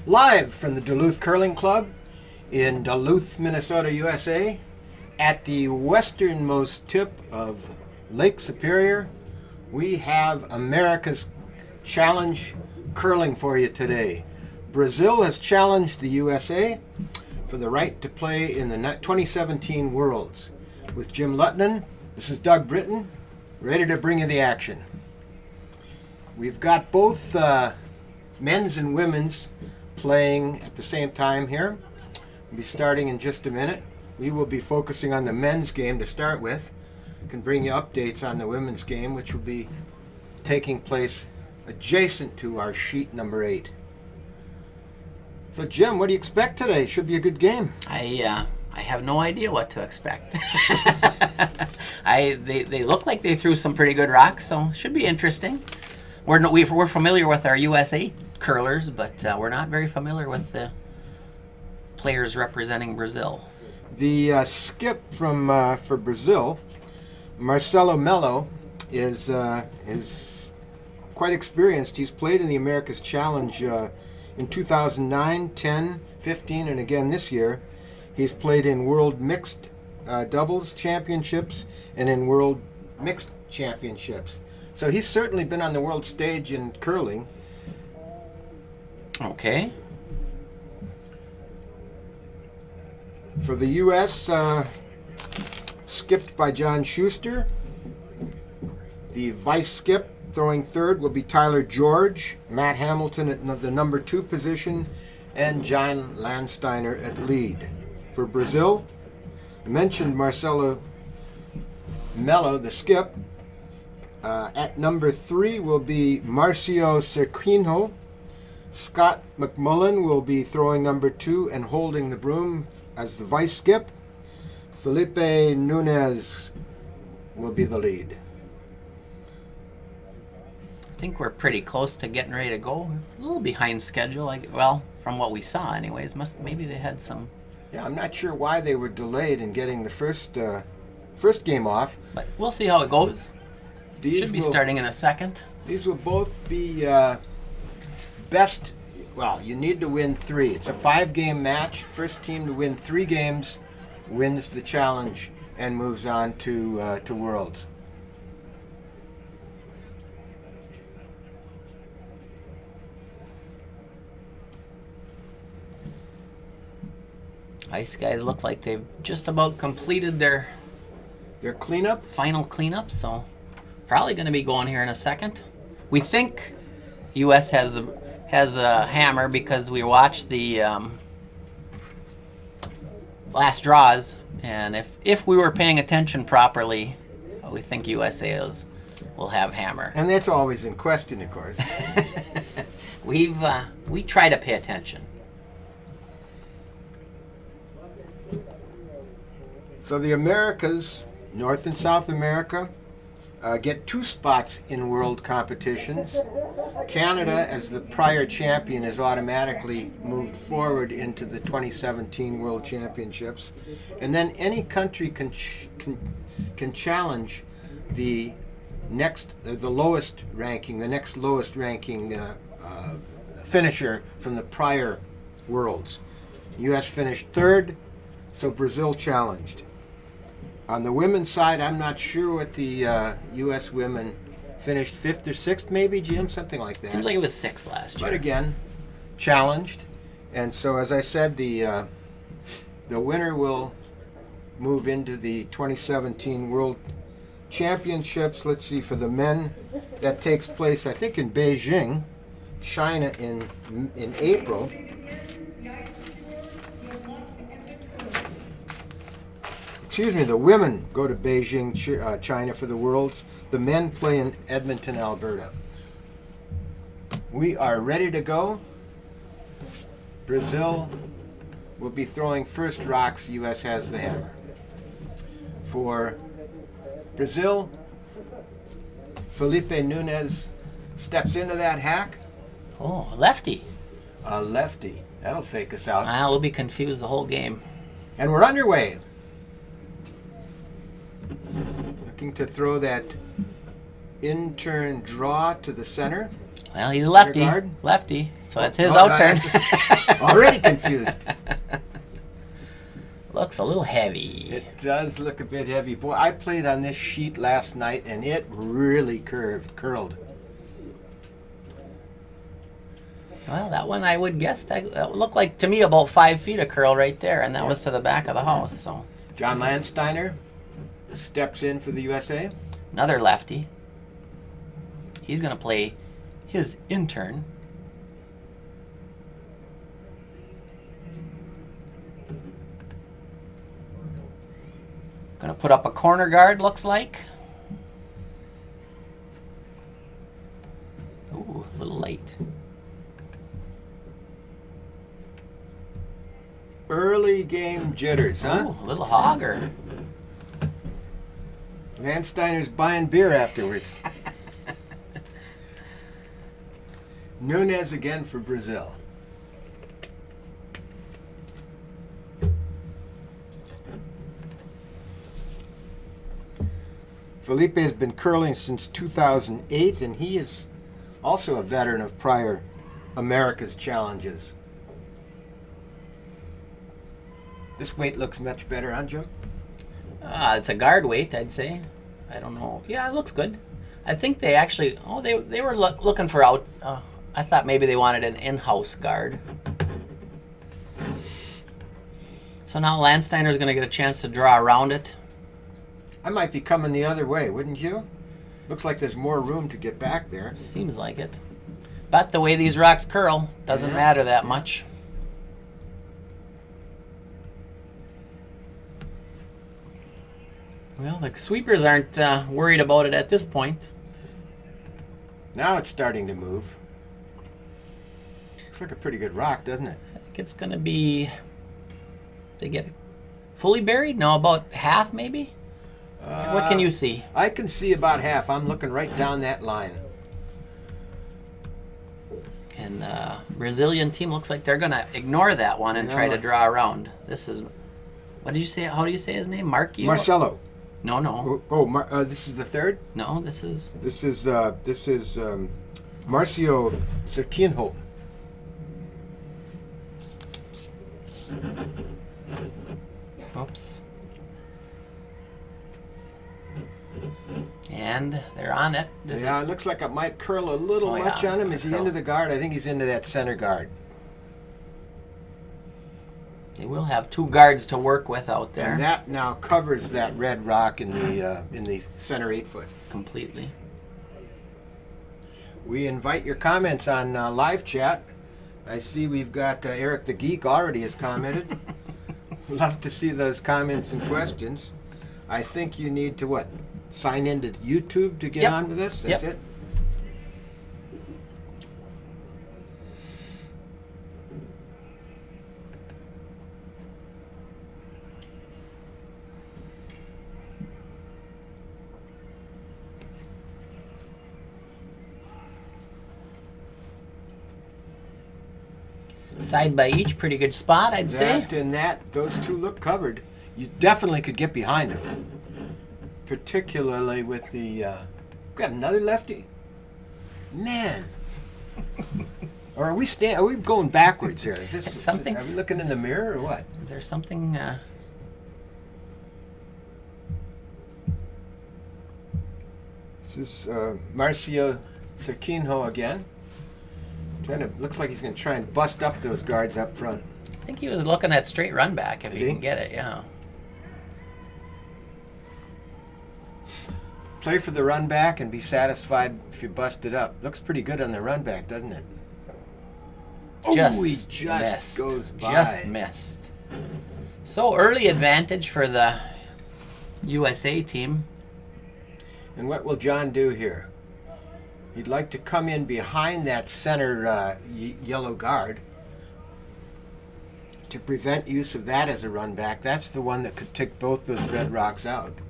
Live from the Duluth Curling Club in Duluth, Minnesota, USA, at the westernmost tip of Lake Superior, we have America's Challenge curling for you today. Brazil has challenged the USA for the right to play in the 2017 Worlds. With Jim Lutnan, this is Doug Britton, ready to bring you the action. We've got both men's and women's playing at the same time here. We'll be starting in just a minute. We will be focusing on the men's game to start with. Can bring you updates on the women's game, which will be taking place adjacent to our sheet number 8. So Jim, what do you expect today? Should be a good game. I have no idea what to expect. They look like they threw some pretty good rocks, so should be interesting. We're familiar with our USA curlers, but we're not very familiar with the players representing Brazil. The skip from for Brazil, Marcelo Melo, is quite experienced. He's played in the America's Challenge in 2009, 10, 15, and again this year. He's played in World Mixed Doubles Championships and in World Mixed Championships. So he's certainly been on the world stage in curling. Okay. For the U.S., skipped by John Schuster. The vice skip, throwing third, will be Tyler George, Matt Hamilton at the number 2 position, and John Landsteiner at lead. For Brazil, I mentioned Marcelo Melo, the skip. At number 3 will be Marcio Cerquinho. Scott McMullen will be throwing number 2 and holding the broom as the vice skip. Felipe Nunez will be the lead. I think we're pretty close to getting ready to go. A little behind schedule, well, from what we saw anyways. Maybe they had some... Yeah, I'm not sure why they were delayed in getting the first game off. But we'll see how it goes. Should be starting in a second. These will both be best. Well, you need to win 3. It's a 5-game match. First team to win 3 games wins the challenge and moves on to Worlds. Ice guys look like they've just about completed their cleanup. Final cleanup, so probably going to be going here in a second. We think U.S. has a hammer because we watched the last draws, and if we were paying attention properly, we think USA will have hammer. And that's always in question, of course. We try to pay attention. So the Americas, North and South America, get 2 spots in world competitions. Canada, as the prior champion, is automatically moved forward into the 2017 World Championships. And then any country can challenge the next lowest ranking finisher from the prior Worlds. U.S. finished 3rd, so Brazil challenged. On the women's side, I'm not sure what the U.S. women finished 5th or 6th, maybe, Jim, something like that. Seems like it was 6th last year. But again, challenged, and so as I said, the winner will move into the 2017 World Championships. Let's see, for the men, that takes place, I think, in Beijing, China, in April. Excuse me, the women go to Beijing, China for the Worlds. The men play in Edmonton, Alberta. We are ready to go. Brazil will be throwing first rocks. U.S. has the hammer. For Brazil, Felipe Nunez steps into that hack. Oh, a lefty. A lefty. That'll fake us out. We'll be confused the whole game. And we're underway. Looking to throw that in-turn draw to the center. Well, he's lefty. guard? Lefty. So that's his Oh, out turn. Already confused. Looks a little heavy. It does look a bit heavy. Boy, I played on this sheet last night, and it really curled. Well, that one I would guess that looked like to me about 5 feet of curl right there, and that was to the back of the house. So John Landsteiner steps in for the USA. another lefty. He's going to play his intern. Going to put up a corner guard, looks like. Ooh, a little late. Early game jitters, huh? Ooh, a little hogger. Landsteiner's buying beer afterwards. Nunez again for Brazil. Felipe has been curling since 2008, and he is also a veteran of prior America's challenges. This weight looks much better, huh, Jim? It's a guard weight, I'd say. I don't know. Yeah, it looks good. I think they actually. Oh, they were looking for out. I thought maybe they wanted an in-house guard. So now Landsteiner's going to get a chance to draw around it. I might be coming the other way, wouldn't you? Looks like there's more room to get back there. Seems like it. But the way these rocks curl doesn't matter that much. Well, the sweepers aren't worried about it at this point. Now it's starting to move. Looks like a pretty good rock, doesn't it? I think it's going to be... They get it fully buried? No, about half maybe? What can you see? I can see about half. I'm looking right down that line. And Brazilian team looks like they're going to ignore that one and try to draw around. This is... What did you say? How do you say his name? Marcelo. No, no. This is the third? No, this is... This is Marcio Serquinho. Oops. And they're on it. Yeah, it looks like it might curl a little much on him. Is he into the guard? I think he's into that center guard. They will have two guards to work with out there. And that now covers that red rock in the center 8-foot. Completely. We invite your comments on live chat. I see we've got Eric the Geek already has commented. Love to see those comments and questions. I think you need to what? Sign into YouTube to get on with this? That's it? Side by each, pretty good spot, I'd say. That and that, those two look covered. You definitely could get behind them. Particularly with the... got another lefty? Man. Or are we going backwards here? Is this something? Are we looking in the mirror or what? Is there something... This is Marcio Serquinho again. Looks like he's going to try and bust up those guards up front. I think he was looking at straight run back if he can get it, yeah. Play for the run back and be satisfied if you bust it up. Looks pretty good on the run back, doesn't it? Just he just missed. goes by. Just missed. So early advantage for the USA team. And what will John do here? He'd like to come in behind that center yellow guard to prevent use of that as a run back. That's the one that could take both those red rocks out.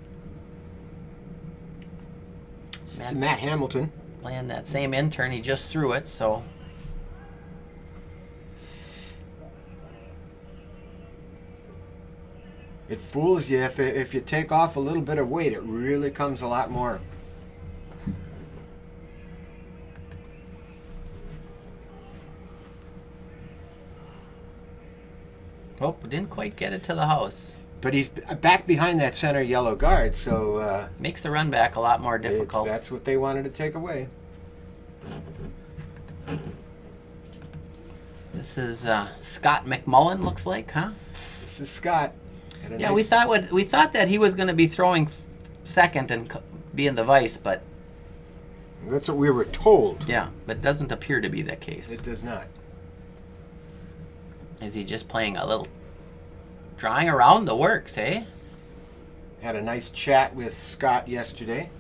It's Matt Hamilton. Playing that same intern, he just threw it, so... It fools you if you take off a little bit of weight. It really comes a lot more. Oh, didn't quite get it to the house. But he's back behind that center yellow guard, so Makes the run back a lot more difficult. that's what they wanted to take away. This is Scott McMullen, looks like, huh? This is Scott. Yeah, we thought that he was going to be throwing second and be in the vice, but That's what we were told. yeah, but it doesn't appear to be the case. It does not. Is he just playing a little drawing around the works, eh? Had a nice chat with Scott yesterday.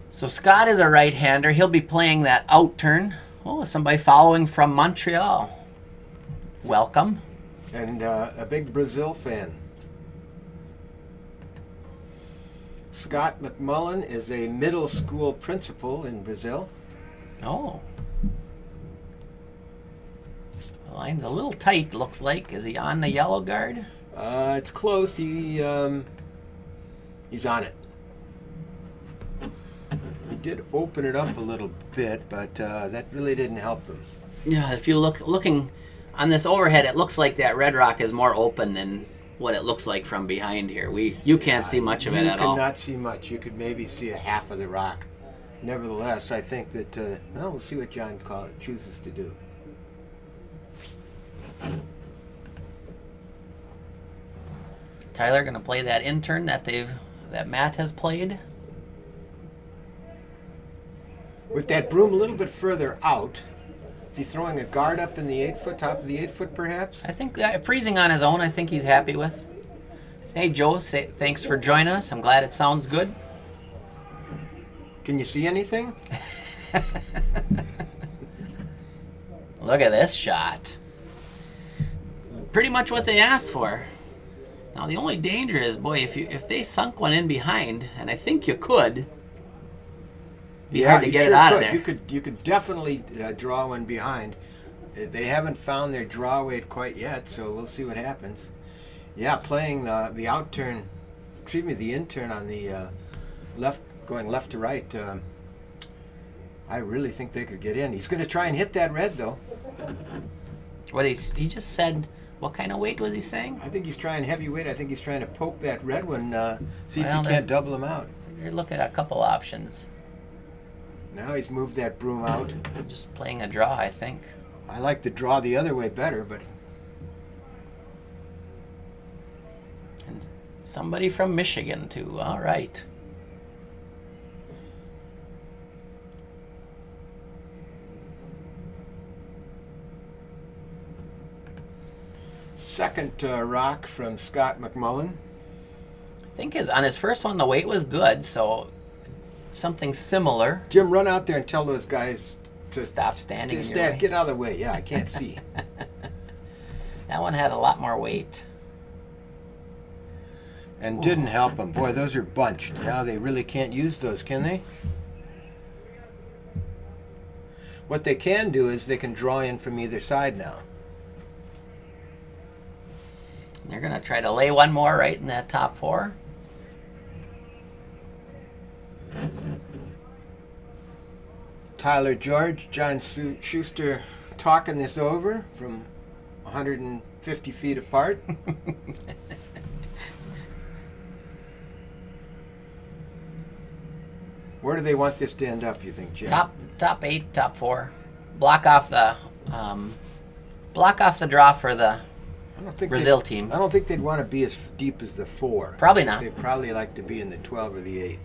So Scott is a right-hander. He'll be playing that out turn. Oh, somebody following from Montreal. Welcome. And a big Brazil fan. Scott McMullen is a middle school principal in Brazil. Oh. The line's a little tight, looks like. Is he on the yellow guard? It's close. He's on it. He did open it up a little bit, but that really didn't help them. Yeah, if you looking on this overhead, it looks like that red rock is more open than what it looks like from behind here. You can't see much of it at all. You could not see much. You could maybe see a half of the rock. Nevertheless, I think that, well, we'll see what John chooses to do. Tyler going to play that intern that Matt has played. With that broom a little bit further out, is he throwing a guard up in the 8-foot, top of the 8-foot perhaps? I think freezing on his own, I think he's happy with. Hey, Joe, thanks for joining us. I'm glad it sounds good. Can you see anything? Look at this shot. Pretty much what they asked for. Now, the only danger is, boy, if they sunk one in behind, and I think you could, be hard to get it out of there. You could definitely draw one behind. They haven't found their draw weight quite yet, so we'll see what happens. Yeah, playing the out turn, excuse me, the in turn on the left, going left to right. I really think they could get in. He's going to try and hit that red, though. What he just said. What kind of weight was he saying? I think he's trying heavyweight. I think he's trying to poke that red one, see if Well, he can't double him out. You're looking at a couple options. Now he's moved that broom out. Just playing a draw, I think. I like to draw the other way better, but And somebody from Michigan, too. All right. second rock from Scott McMullen. I think on his first one, the weight was good, so something similar. Jim, run out there and tell those guys to Stop standing in just your way. get out of the way. Yeah, I can't see. That one had a lot more weight. And didn't help them. Boy, those are bunched. Now they really can't use those, can they? What they can do is they can draw in from either side now. They're going to try to lay one more right in that top four. Tyler George, John Schuster talking this over from 150 feet apart. Where do they want this to end up, you think, Jim? Top 8, top 4. Block off the draw for the I don't think Brazil team. I don't think they'd want to be as deep as the 4. Probably not. They'd probably like to be in the 12 or the 8.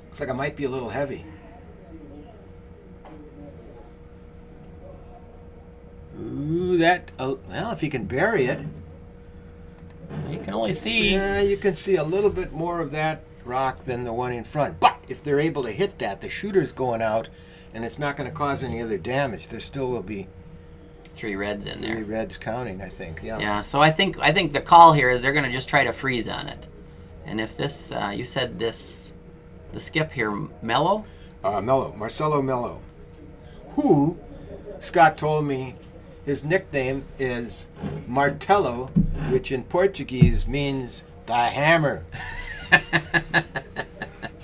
Looks like it might be a little heavy. Ooh, well, if you can bury it. You can only see. Yeah, you can see a little bit more of that rock than the one in front. But if they're able to hit that, the shooter's going out, and it's not going to cause any other damage. There still will be 3 reds in there. 3 reds counting, I think. Yeah. Yeah. So I think the call here is they're going to just try to freeze on it. And if this, you said this, the skip here, Mello. Marcelo Mello, who Scott told me his nickname is Martelo, which in Portuguese means the hammer.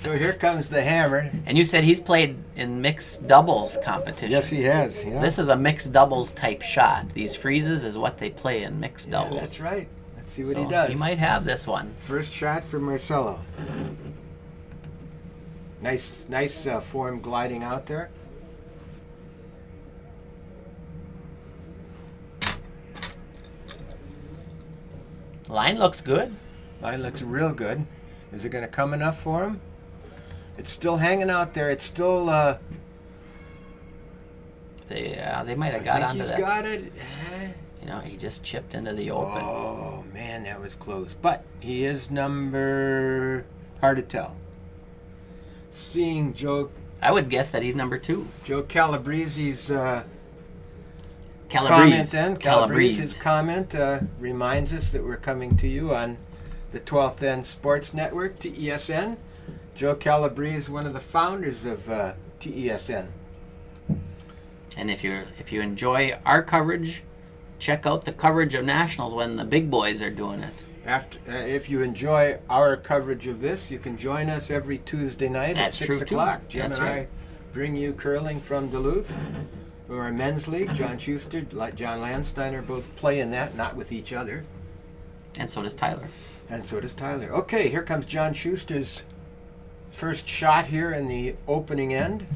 So here comes the hammer. And you said he's played in mixed doubles competitions. Yes, he has. Yeah. This is a mixed doubles type shot. These freezes is what they play in mixed Yeah, doubles. that's right. Let's see what So he does. He might have this one. First shot for Marcelo. Nice form gliding out there. Line looks good. Line looks real good. Is it going to come enough for him? It's still hanging out there. It's still. They might have got I think onto he's that. got it. You know, he just chipped into the open. Oh man, that was close. But he is number. Hard to tell. Seeing Joe I would guess that he's number 2. Calabrese's comment Calabrese. then. Calabrese's comment reminds us that we're coming to you on the 12th End Sports Network, TESN. Joe Calabrese, one of the founders of TESN. And if you enjoy our coverage, check out the coverage of Nationals when the big boys are doing it. If you enjoy our coverage of this, you can join us every Tuesday night That's at true, 6 too. o'clock. Jim That's and right. I bring you curling from Duluth. From our men's league, John Schuster, like John Landsteiner, both play in that, not with each other. And so does Tyler. And so does Tyler. Okay, here comes John Schuster's first shot here in the opening end.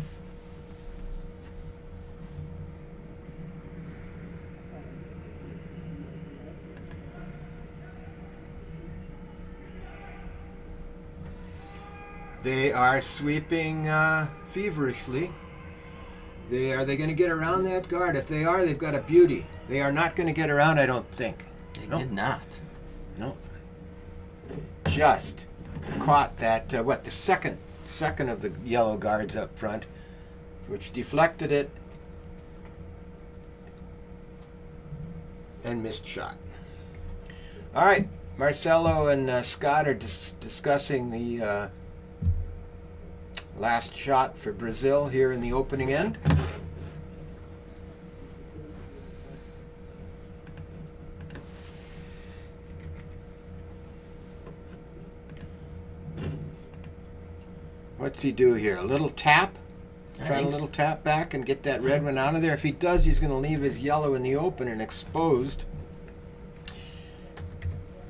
They are sweeping feverishly. Are they going to get around that guard? If they are, they've got a beauty. They are not going to get around, I don't think. They Nope. did not. No. Just caught that, the second of the yellow guards up front, which deflected it and missed shot. All right, Marcelo and Scott are discussing the last shot for Brazil here in the opening end. What's he do here? A little tap? Try a little tap back and get that red one out of there. If he does, he's going to leave his yellow in the open and exposed.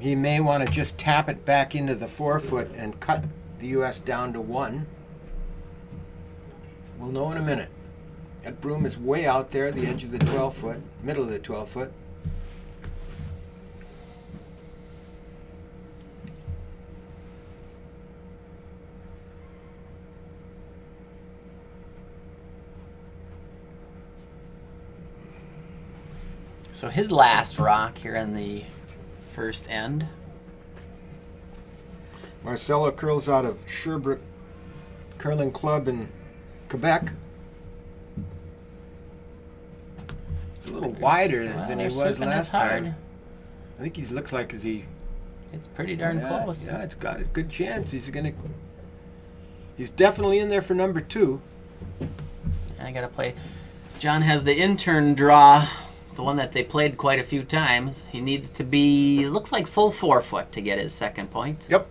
He may want to just tap it back into the 4-foot and cut the U.S. down to 1. We'll know in a minute. That broom is way out there, the edge of the 12-foot, middle of the 12-foot. So his last rock here in the first end. Marcelo curls out of Sherbrooke Curling Club in Quebec. It's a little wider than he was sweeping last this hard. time. I think he looks like It's pretty darn close. Yeah, it's got a good chance. He's definitely in there for number 2. I gotta play. John has the intern draw, the one that they played quite a few times. He needs to be, looks like full 4-foot to get his second point. Yep.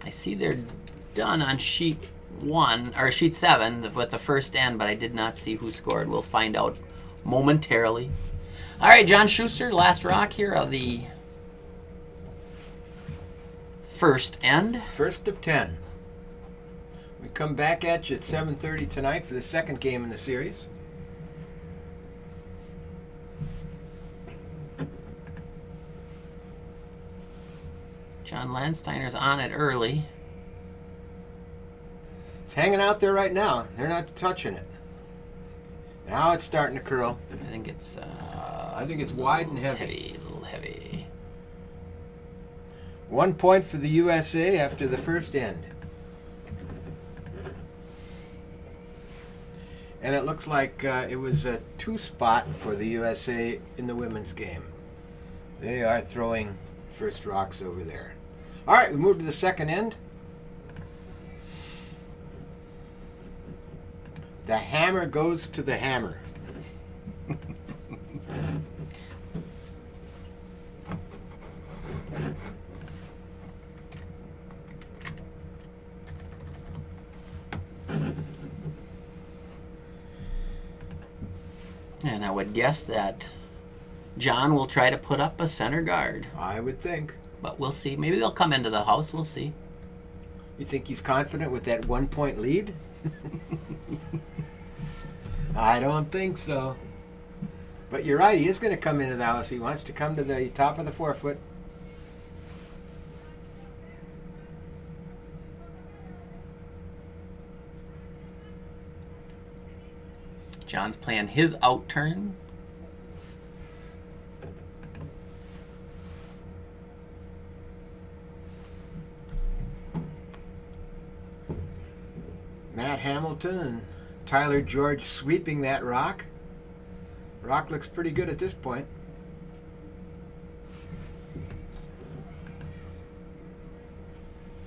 I see they're done on sheet 1 or sheet 7 with the first end, but I did not see who scored. We'll find out momentarily. All right, John Schuster, last rock here of the first end. First of 10. We come back at you at 7:30 tonight for the second game in the series. John Landsteiner's on it early. It's hanging out there right now. They're not touching it. Now it's starting to curl. I think it's wide and heavy. A little heavy. 1 point for the USA after the first end. And it looks like it was a 2-spot for the USA in the women's game. They are throwing first rocks over there. All right, we move to the second end. The hammer goes to the hammer. And I would guess that John will try to put up a center guard. I would think. But we'll see. Maybe they'll come into the house. We'll see. You think he's confident with that 1 point lead? I don't think so. But you're right, he is going to come into the house. He wants to come to the top of the 4-foot. John's playing his out turn. Matt Hamilton and Tyler George sweeping that rock. Rock looks pretty good at this point.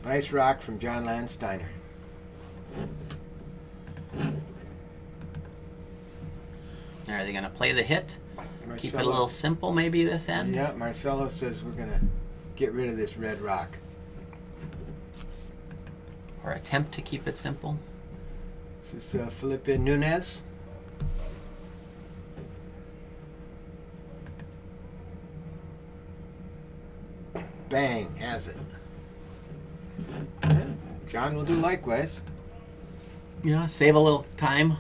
Nice rock from John Landsteiner. Are they going to play the hit? Marcelo, Keep it a little simple maybe this end? Yeah, Marcelo says we're going to get rid of this red rock. Or attempt to keep it simple? This is Felipe Nunez. Bang, has it. John will do likewise. Yeah, save a little time.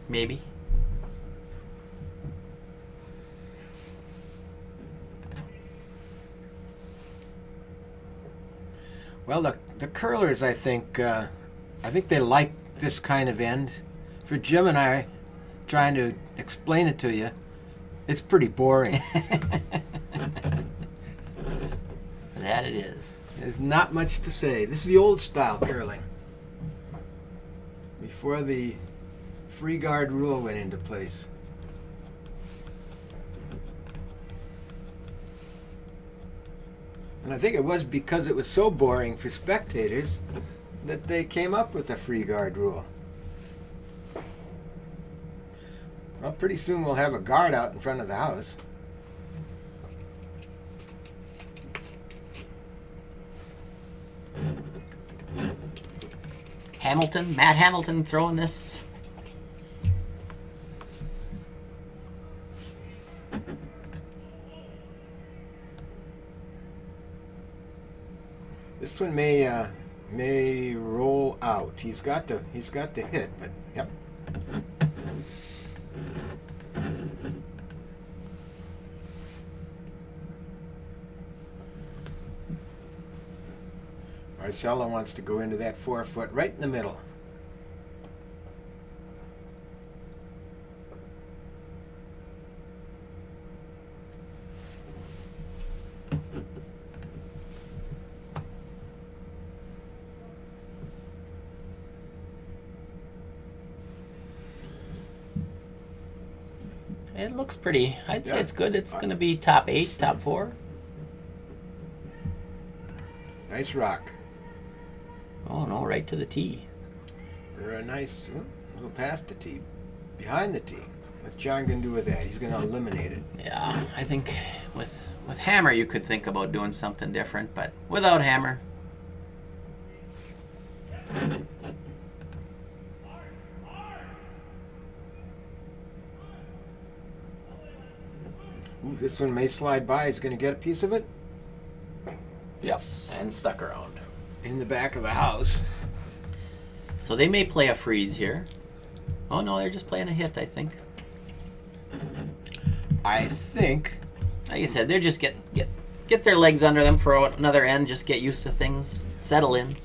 Maybe. Well, the curlers, I think they like this kind of end. For Jim and I, trying to explain it to you, it's pretty boring. That it is. There's not much to say. This is the old style curling. Before the free guard rule went into place. And I think it was because it was so boring for spectators that they came up with a free guard rule. Well, pretty soon we'll have a guard out in front of the house. Matt Hamilton throwing this. This one may roll out. He's got the hit, but yep. Marcelo wants to go into that 4-foot right in the middle. It looks pretty. I'd say Yeah. it's good. It's going to be top 8, top 4. Nice rock. Oh, no, right to the tee. Or a nice little past the tee. Behind the tee. What's John going to do with that? He's going to eliminate it. Yeah, I think with hammer you could think about doing something different, but without hammer. Ooh, this one may slide by. He's going to get a piece of it. Yep. And stuck around. In the back of the house. So they may play a freeze here. Oh no, they're just playing a hit, I think. I think. Like I said, they're just get their legs under them for another end, just get used to things, settle in.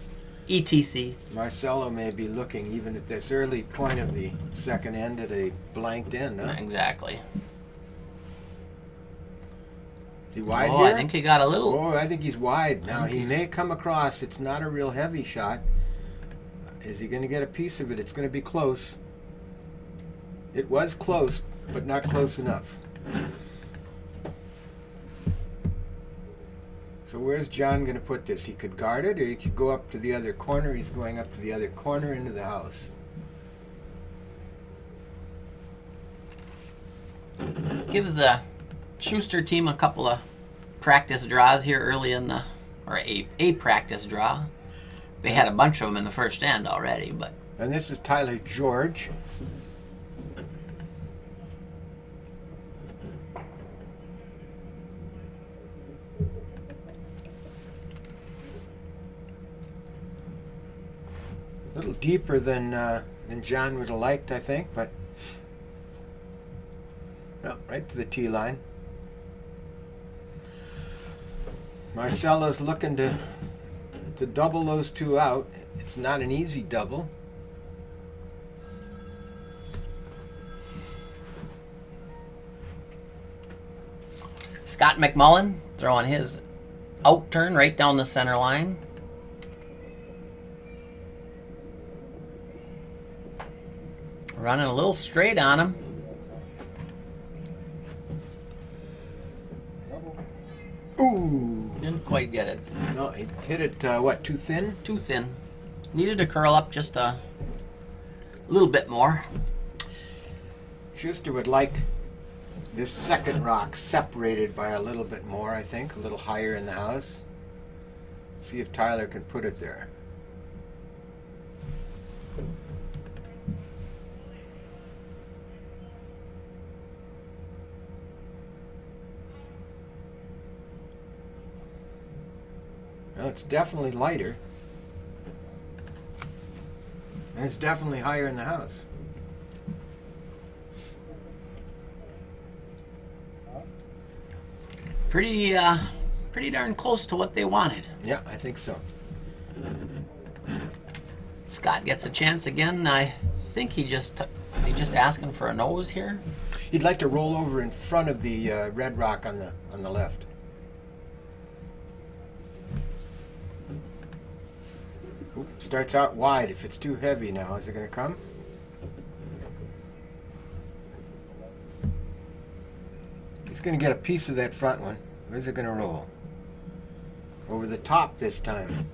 ETC. Marcelo may be looking, even at this early point of the second end, at a blanked end. Huh? Exactly. Is he wide Oh, here? I think he got a little. Oh, I think he's wide. Now, he he's- may come across. It's not a real heavy shot. Is he going to get a piece of it? It's going to be close. It was close, but not close enough. So where's John going to put this? He could guard it, or he could go up to the other corner. He's going up to the other corner into the house. Gives the Schuster team a couple of practice draws here early in the, or a practice draw. They had a bunch of them in the first end already, but And this is Tyler George. A little deeper than John would have liked, I think, but no, right to the tee line. Marcelo's looking to double those two out. It's not an easy double. Scott McMullen throwing his out turn right down the center line. Running a little straight on him. Ooh! Didn't quite get it. No, he hit it, what, too thin? Too thin. Needed to curl up just a little bit more. Schuster would like this second rock separated by a little bit more, I think, a little higher in the house. See if Tyler can put it there. Well, it's definitely lighter. And it's definitely higher in the house. Pretty darn close to what they wanted. Yeah, I think so. Scott gets a chance again. I think he just asking for a nose here. He'd like to roll over in front of the red rock on the left. Oop, starts out wide. If it's too heavy now, is it going to come? He's going to get a piece of that front one. Where's it going to roll? Over the top this time.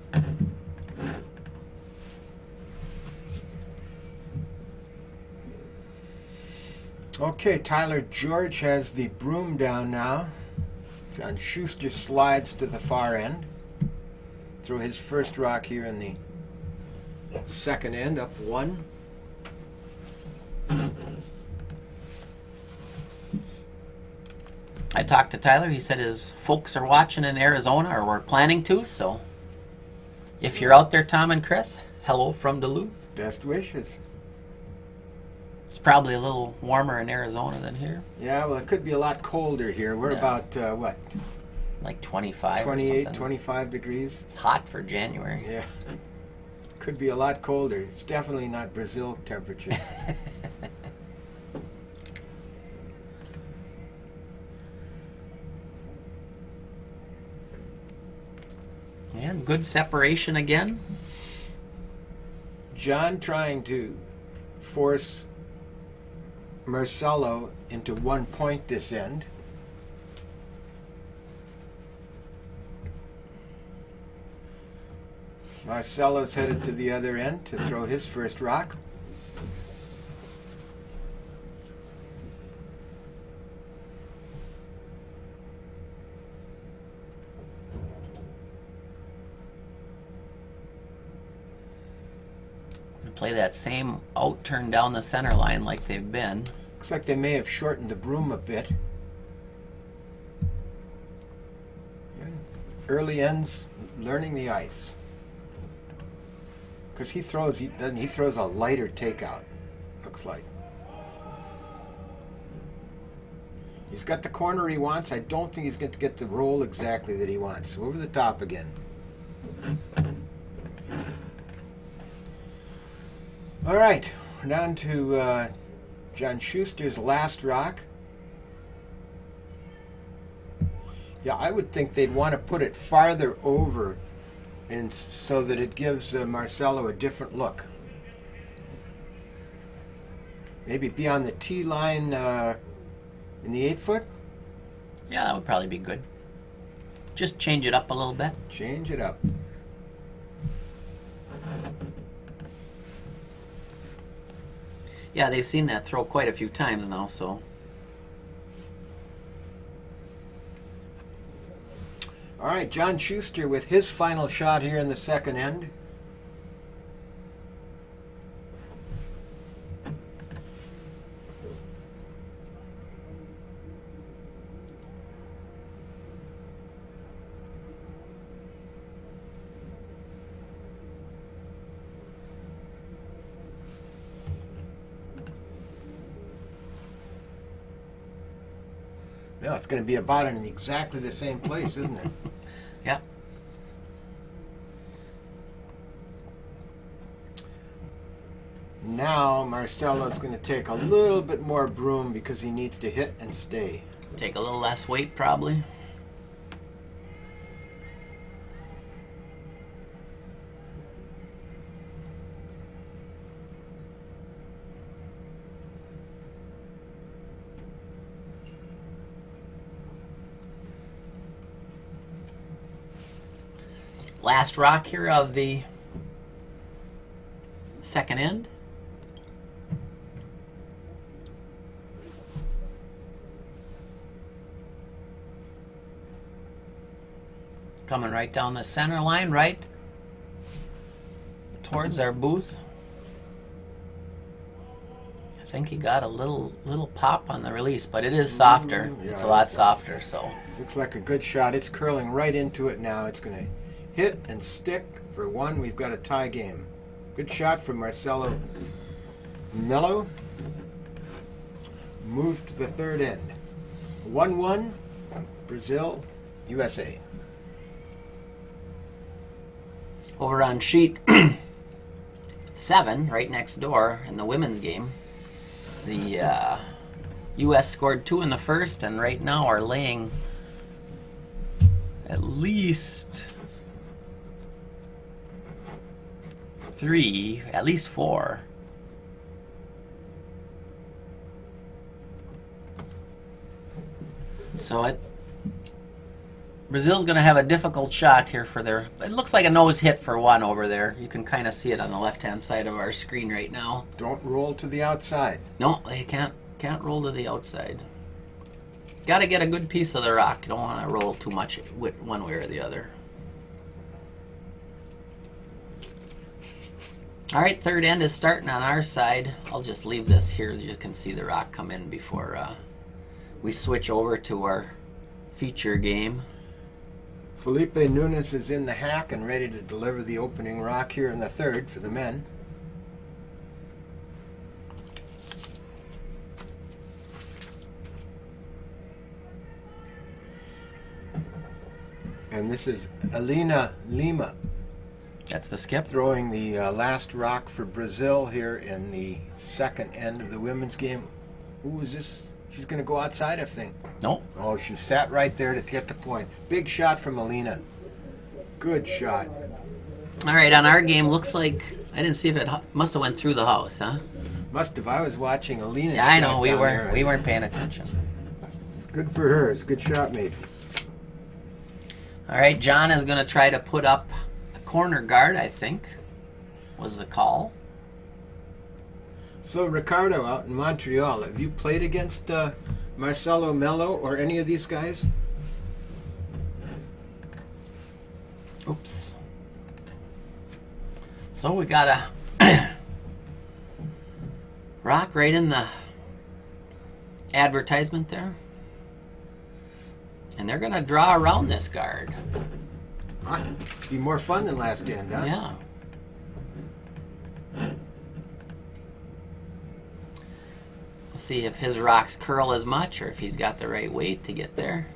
Okay, Tyler George has the broom down now. John Schuster slides to the far end. Throw his first rock here in the second end, up one. I talked to Tyler. He said his folks are watching in Arizona, or were planning to, so if you're out there, Tom and Chris, hello from Duluth. Best wishes. It's probably a little warmer in Arizona than here. Yeah, well, it could be a lot colder here. We're about, what, Like 25 or 28, something. 25 degrees? It's hot for January. Yeah. Could be a lot colder. It's definitely not Brazil temperatures. And good separation again. John trying to force Marcelo into 1 point this end. Marcelo's headed to the other end to throw his first rock. Play that same out turn down the center line like they've been. Looks like they may have shortened the broom a bit. Early ends learning the ice. Because he throws a lighter takeout, looks like. He's got the corner he wants. I don't think he's going to get the roll exactly that he wants. So over the top again. All right, we're down to John Schuster's last rock. Yeah, I would think they'd want to put it farther over, and so that it gives Marcelo a different look. Maybe be on the tee line in the 8-foot. Yeah, that would probably be good. Just change it up a little bit. Change it up. Yeah, they've seen that throw quite a few times now, so. All right, John Schuster with his final shot here in the second end. No, it's going to be about in exactly the same place, isn't it? Yeah. Now Marcelo's going to take a little bit more broom because he needs to hit and stay. Take a little less weight, probably. Last rock here of the second end. Coming right down the center line, right towards our booth. I think he got a little pop on the release, but it is softer. Yeah, it's a lot softer, so. Looks like a good shot. It's curling right into it now. It's going to hit and stick for one. We've got a tie game. Good shot from Marcelo Melo. Move to the third end. 1-1, Brazil, USA. Over on sheet 7, right next door in the women's game, the U.S. scored 2 in the first, and right now are laying at least 3, at least 4. So Brazil's going to have a difficult shot here for their... It looks like a nose hit for one over there. You can kind of see it on the left-hand side of our screen right now. Don't roll to the outside. No, they can't roll to the outside. Got to get a good piece of the rock. You don't want to roll too much one way or the other. All right, third end is starting on our side. I'll just leave this here. You can see the rock come in before we switch over to our feature game. Felipe Nunes is in the hack and ready to deliver the opening rock here in the third for the men. And this is Alina Lima That's the skip. throwing the last rock for Brazil here in the second end of the women's game. Who is this? She's going to go outside, I think. Nope. Oh, she sat right there to get the point. Big shot from Alina. Good shot. All right, on our game, looks like I didn't see if it must have went through the house, huh? Must have. I was watching Alina. Yeah, I know. We weren't paying attention. Good for her. It's a good shot made. All right, John is going to try to put up a corner guard, I think, was the call. So, Ricardo, out in Montreal, have you played against Marcelo Melo or any of these guys? Oops. So we got a rock right in the advertisement there. And they're going to draw around this guard. Huh? Be more fun than last end, huh? Yeah. We'll see if his rocks curl as much or if he's got the right weight to get there.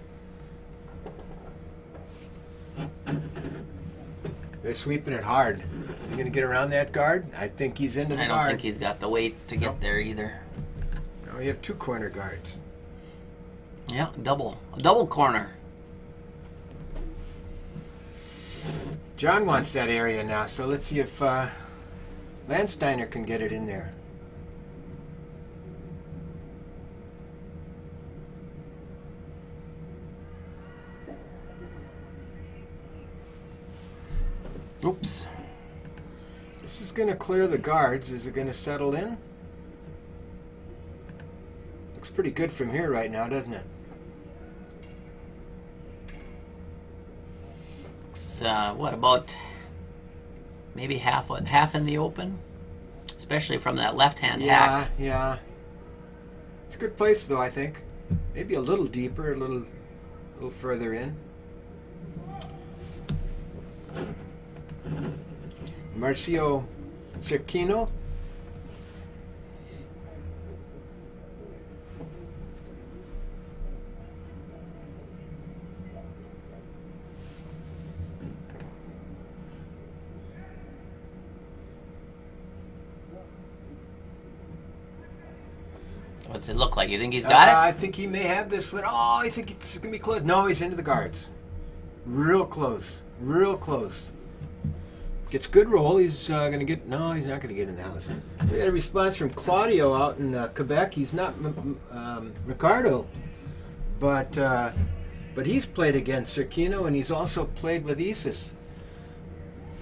They're sweeping it hard. You going to get around that guard? I think he's into the I don't guard. think he's got the weight to get there either. No, you have two corner guards. Yeah, a double corner. John wants that area now, so let's see if Landsteiner can get it in there. Oops. This is going to clear the guards. Is it going to settle in? Looks pretty good from here right now, doesn't it? It's, what about maybe half in the open? Especially from that left-hand hack. Yeah. It's a good place, though, I think. Maybe a little deeper, a little further in. Marcio Cecchino. What's it look like? You think he's got I it? think he may have this one. Oh, I think it's going to be close. No, he's into the guards. Real close. Real close. Gets good roll. He's going to get... No, he's not going to get in the house. We got a response from Claudio out in Quebec. He's not Ricardo, but he's played against Cerquino, and he's also played with Isis.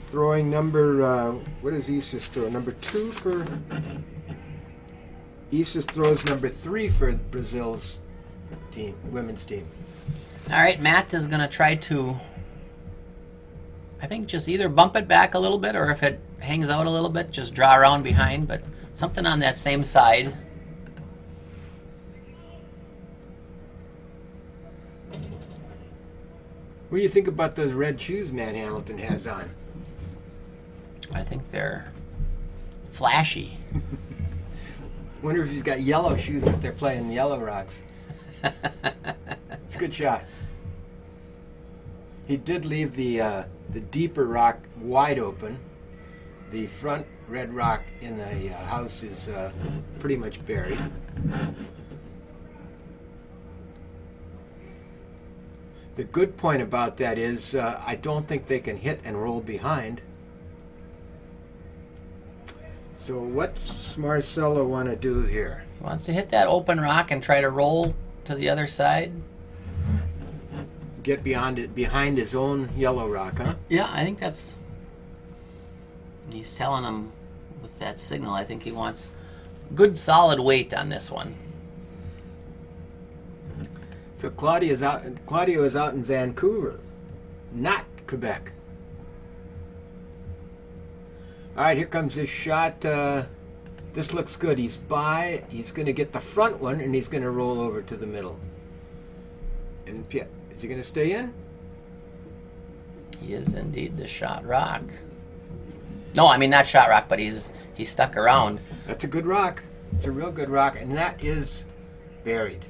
Throwing number... what does Isis throw? Number 2 for... Isis throws number 3 for Brazil's team, women's team. All right, Matt is going to try to, I think, just either bump it back a little bit, or if it hangs out a little bit, just draw around behind, but something on that same side. What do you think about those red shoes Matt Hamilton has on? I think they're flashy. Wonder if he's got yellow shoes if they're playing Yellow Rocks. It's a good shot. He did leave the deeper rock wide open. The front red rock in the house is pretty much buried. The good point about that is I don't think they can hit and roll behind. So what's Marcelo want to do here? He wants to hit that open rock and try to roll to the other side. Get beyond it, behind his own yellow rock, huh? Yeah, I think that's... He's telling him with that signal, I think he wants good solid weight on this one. So Claudio is out in Vancouver, not Quebec. All right, here comes this shot. This looks good. He's by. He's going to get the front one, and he's going to roll over to the middle. And is he going to stay in? He is indeed the shot rock. No, I mean not shot rock, but he's stuck around. That's a good rock. It's a real good rock, and that is buried.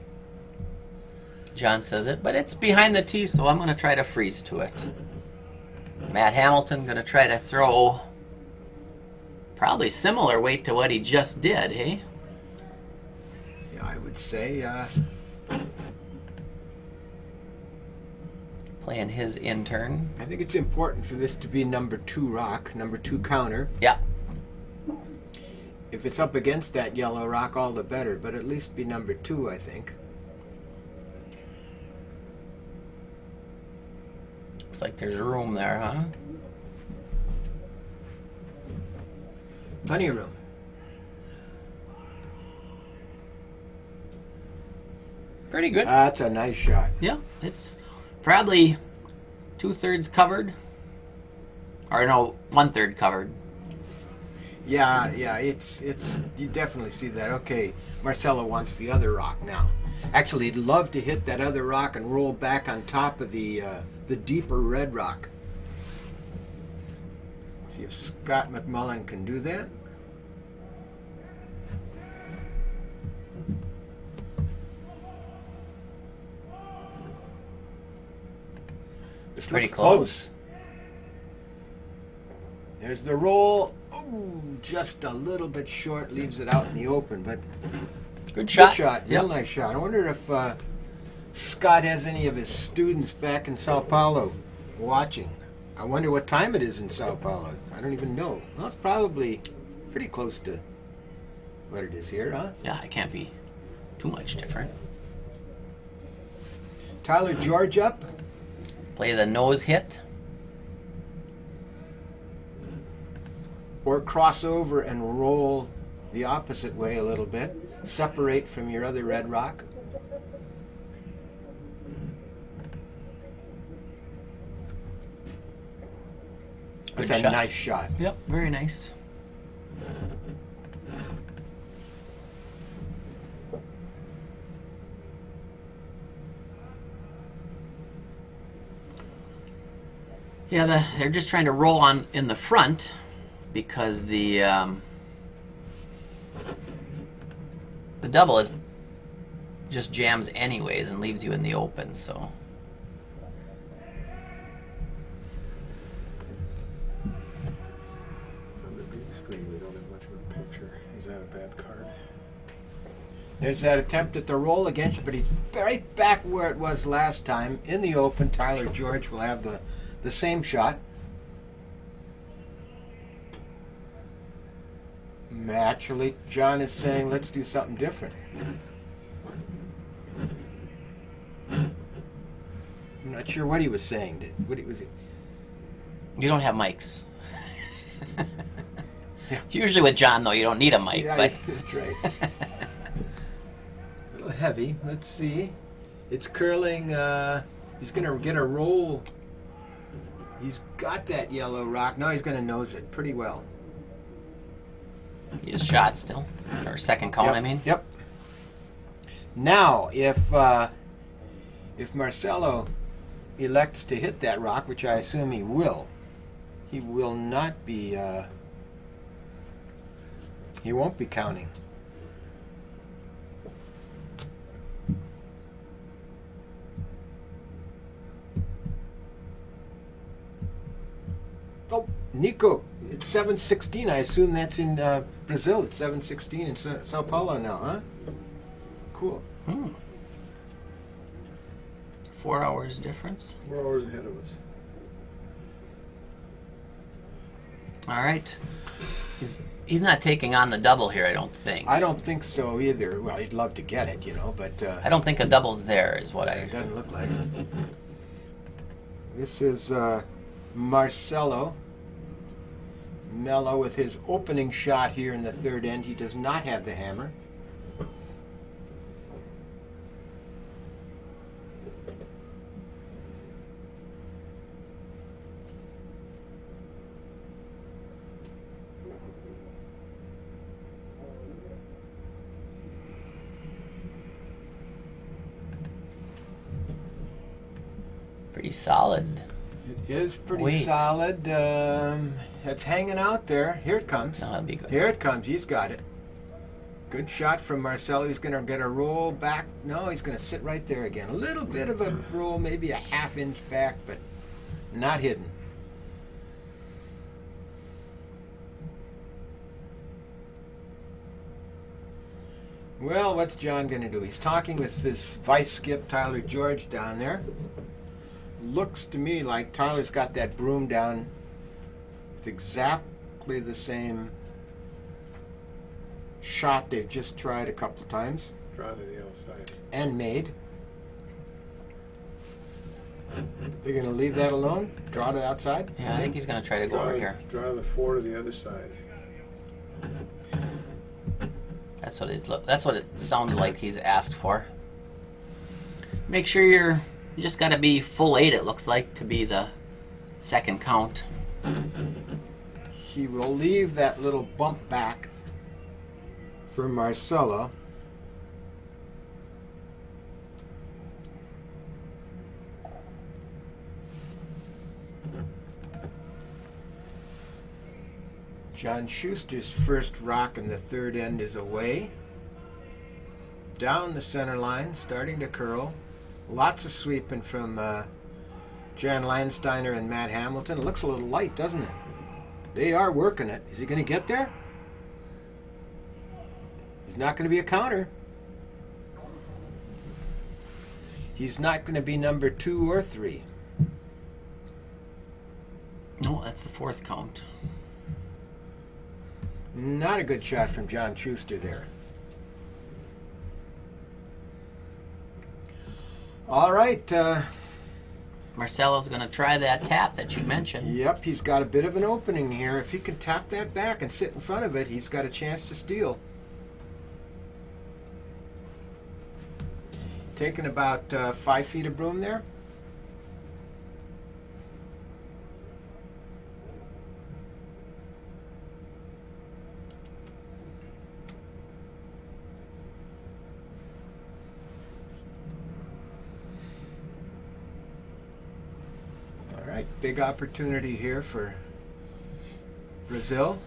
John says it, but it's behind the tee, so I'm going to try to freeze to it. Matt Hamilton going to try to throw probably similar weight to what he just did, hey? Yeah, I would say. Playing his intern. I think it's important for this to be number 2 rock, number 2 counter. Yeah. If it's up against that yellow rock, all the better, but at least be number 2, I think. Looks like there's room there, huh? Plenty of room. Pretty good. That's a nice shot. Yeah, it's probably 2/3 covered. Or no, 1/3 covered. Yeah, it's you definitely see that. Okay, Marcelo wants the other rock now. Actually, he'd love to hit that other rock and roll back on top of the deeper red rock. See if Scott McMullen can do that. This Pretty looks close. There's the roll. Oh, just a little bit short, leaves it out in the open, but Good shot. good shot. Real Yep. nice shot. I wonder if Scott has any of his students back in Sao Paulo watching. I wonder what time it is in Sao Paulo. I don't even know. Well, it's probably pretty close to what it is here, huh? Yeah, it can't be too much different. Tyler George up. Play the nose hit. Or cross over and roll the opposite way a little bit. Separate from your other red rock. Good That's a shot. nice shot. Yep, very nice. Yeah, they're just trying to roll on in the front because the double is just jams anyways and leaves you in the open. So On the big screen, we don't have much of a picture. Is that a bad card? There's that attempt at the roll against, but he's right back where it was last time. In the open, Tyler George will have the same shot. Actually, John is saying, let's do something different. I'm not sure what he was saying. You don't have mics. Yeah. Usually with John, though, you don't need a mic. Yeah, but that's right. A little heavy. Let's see. It's curling. He's going to get a roll. He's got that yellow rock. Now he's going to nose it pretty well. He just shot still. Or second count, Yep. I mean. Yep. Now, if Marcelo elects to hit that rock, which I assume he will not be. He won't be counting. Oh, Nico, it's 7:16. I assume that's in Brazil. It's 7:16 in Sao Paulo now, huh? Cool. 4 hours difference. 4 hours ahead of us. All right. He's not taking on the double here, I don't think. I don't think so either. Well, he'd love to get it, but I don't think a double's there, is what it I. doesn't look like it. This is Marcelo Mello with his opening shot here in the third end. He does not have the hammer. Pretty solid. It is pretty Wait. solid. It's hanging out there. Here it comes. No, that'd be good. Here it comes. He's got it. Good shot from Marcelo. He's going to get a roll back. No, he's going to sit right there again. A little bit of a roll, maybe a half-inch back, but not hidden. Well, what's John going to do? He's talking with this vice skip, Tyler George, down there. Looks to me like Tyler's got that broom down with exactly the same shot they've just tried a couple times Draw to the outside. and made. They're going to leave that alone? Draw to the outside? Yeah, I think he's going to try to go over here. Draw the 4 to the other side. That's what it sounds like he's asked for. Make sure you just got to be full 8, it looks like, to be the second count. He will leave that little bump back for Marcelo. John Schuster's first rock in the third end is away. Down the center line, starting to curl. Lots of sweeping from Jan Landsteiner and Matt Hamilton. It looks a little light, doesn't it? They are working it. Is he going to get there? He's not going to be a counter. He's not going to be number 2 or 3. No, that's the fourth count. Not a good shot from John Schuster there. All right. Marcelo's going to try that tap that you mentioned. Yep, he's got a bit of an opening here. If he can tap that back and sit in front of it, he's got a chance to steal. Taking about 5 feet of broom there. All right, big opportunity here for Brazil.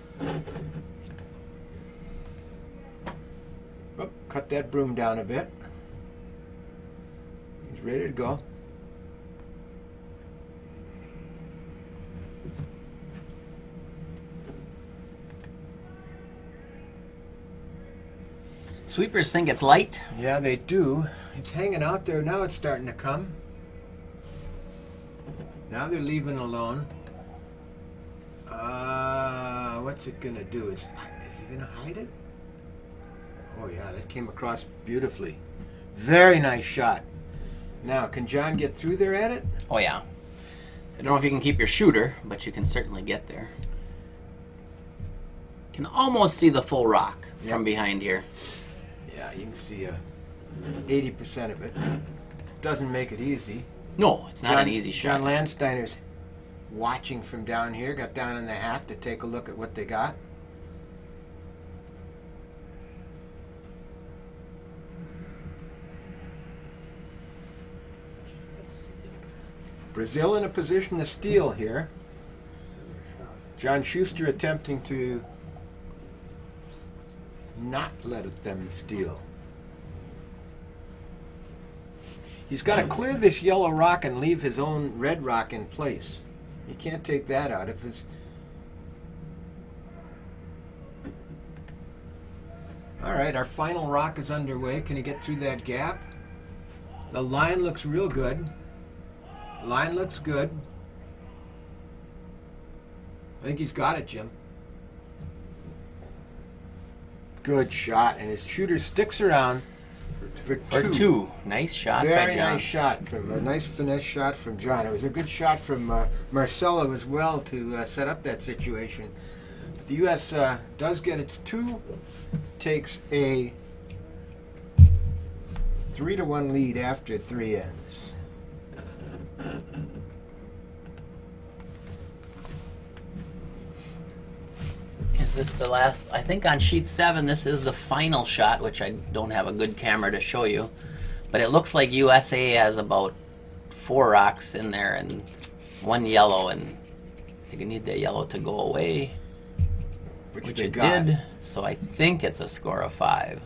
Oh, cut that broom down a bit. He's ready to go. Sweepers think it's light. Yeah, they do. It's hanging out there. Now it's starting to come. Now they're leaving alone. What's it going to do? Is he going to hide it? Oh, yeah, that came across beautifully. Very nice shot. Now, can John get through there at it? Oh yeah. I don't know if you can keep your shooter, but you can certainly get there. Can almost see the full rock from behind here. Yeah, you can see 80% of it. Doesn't make it easy. No, it's not an easy shot. John Landsteiner's watching from down here. Got down in the hat to take a look at what they got. Brazil in a position to steal here. John Schuster attempting to not let them steal. He's got to clear this yellow rock and leave his own red rock in place. You can't take that out. If it's all right, our final rock is underway. Can he get through that gap? The line looks real good. Line looks good. I think he's got it, Jim. Good shot, and his shooter sticks around for two. Nice shot by Very John. nice shot from a nice finesse shot from John. It was a good shot from Marcelo as well to set up that situation. But the U.S. Does get its two, takes a 3-1 lead after 3 ends. Is this the last? I think on sheet 7, this is the final shot, which I don't have a good camera to show you. But it looks like USA has about 4 rocks in there and 1 yellow, and I think I need the yellow to go away, which they it got. did. So I think it's a score of 5.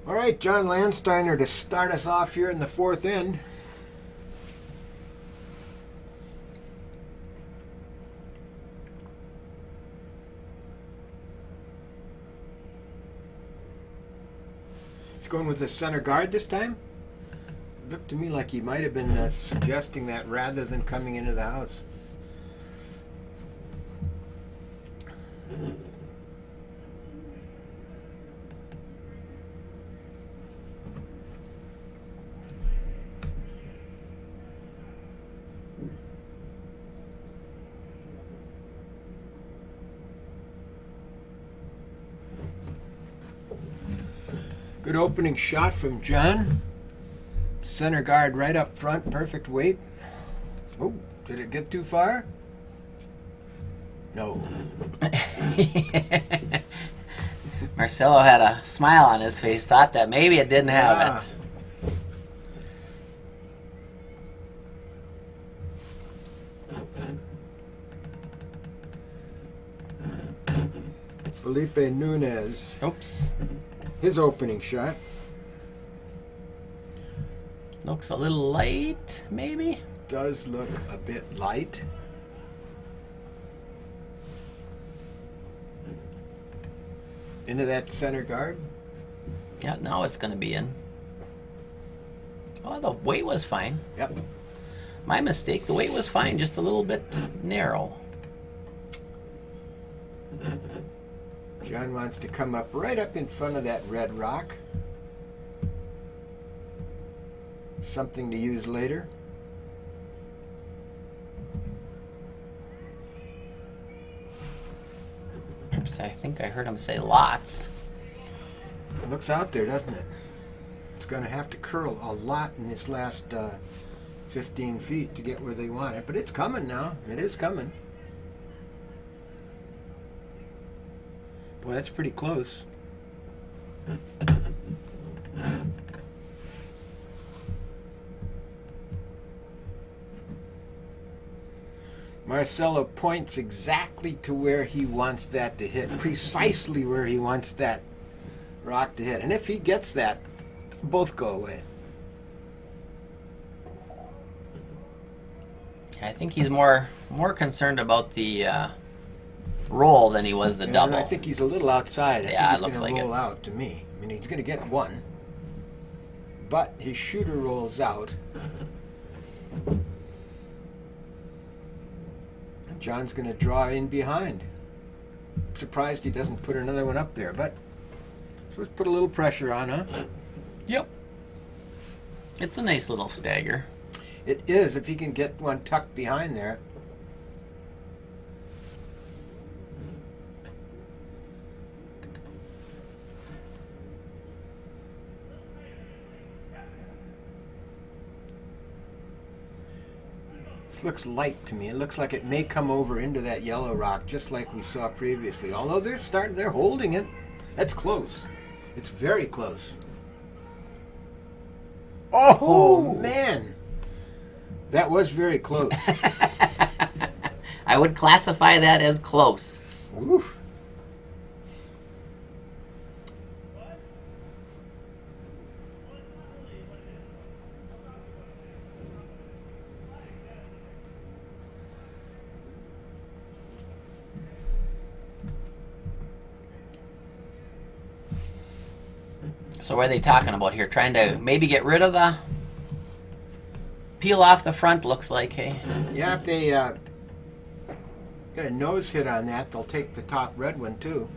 All right, John Landsteiner to start us off here in the 4th end. He's going with the center guard this time. Looked to me like he might have been suggesting that rather than coming into the house. Good opening shot from John. Center guard right up front, perfect weight. Oh, did it get too far? No. Marcelo had a smile on his face, thought that maybe it didn't have it. Felipe Nunez, Oops. his opening shot. Looks a little light, maybe? Does look a bit light. Into that center guard. Yeah, now it's going to be in. Oh, the weight was fine. Yep. My mistake, the weight was fine, just a little bit narrow. John wants to come up right up in front of that red rock. Something to use later. Oops, I think I heard him say lots. It looks out there, doesn't it? It's going to have to curl a lot in this last 15 feet to get where they want it. But it's coming now. It is coming. Boy, that's pretty close. Marcelo points exactly to where he wants that to hit, precisely where he wants that rock to hit. And if he gets that, both go away. I think he's more concerned about the roll than he was the And double. I think he's a little outside. I Yeah, think it he's looks going like to it. roll out to me. I mean, he's going to get one. But his shooter rolls out. John's going to draw in behind. Surprised he doesn't put another one up there, but let's put a little pressure on, huh? Yep. It's a nice little stagger. It is, if he can get one tucked behind there. This looks light to me. It looks like it may come over into that yellow rock, just like we saw previously. Although they're holding it. That's close. It's very close. Oh, man. That was very close. I would classify that as close. Oof. So what are they talking about here? Trying to maybe get rid of the peel off the front, looks like, hey? Yeah, if they get a nose hit on that, they'll take the top red one too.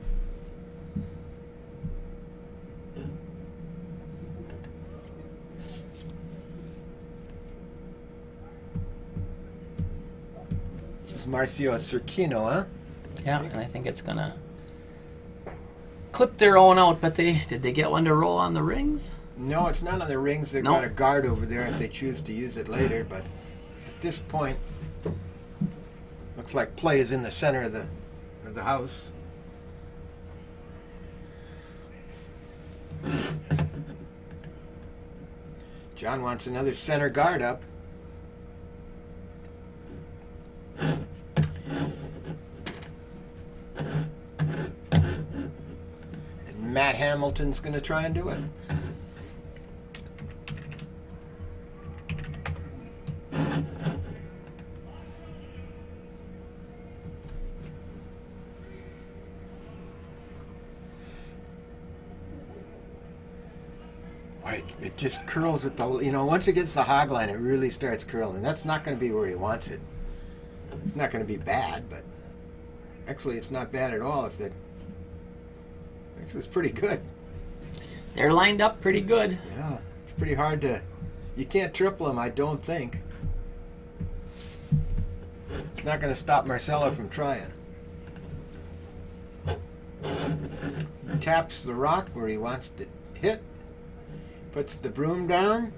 This is Marcio Cerquino, huh? Yeah, and I think it's gonna clip their own out, but did they get one to roll on the rings? No, it's not on the rings. They've No. got a guard over there if they choose to use it later, but at this point, looks like play is in the center of the house. John wants another center guard up. And Matt Hamilton's going to try and do it. It just curls at the, once it gets the hog line, it really starts curling. That's not going to be where he wants it. It's not going to be bad, but actually it's not bad at all. Actually, it's pretty good. They're lined up pretty good. Yeah, it's pretty hard you can't triple them, I don't think. It's not going to stop Marcelo from trying. He taps the rock where he wants to hit. Puts the broom down,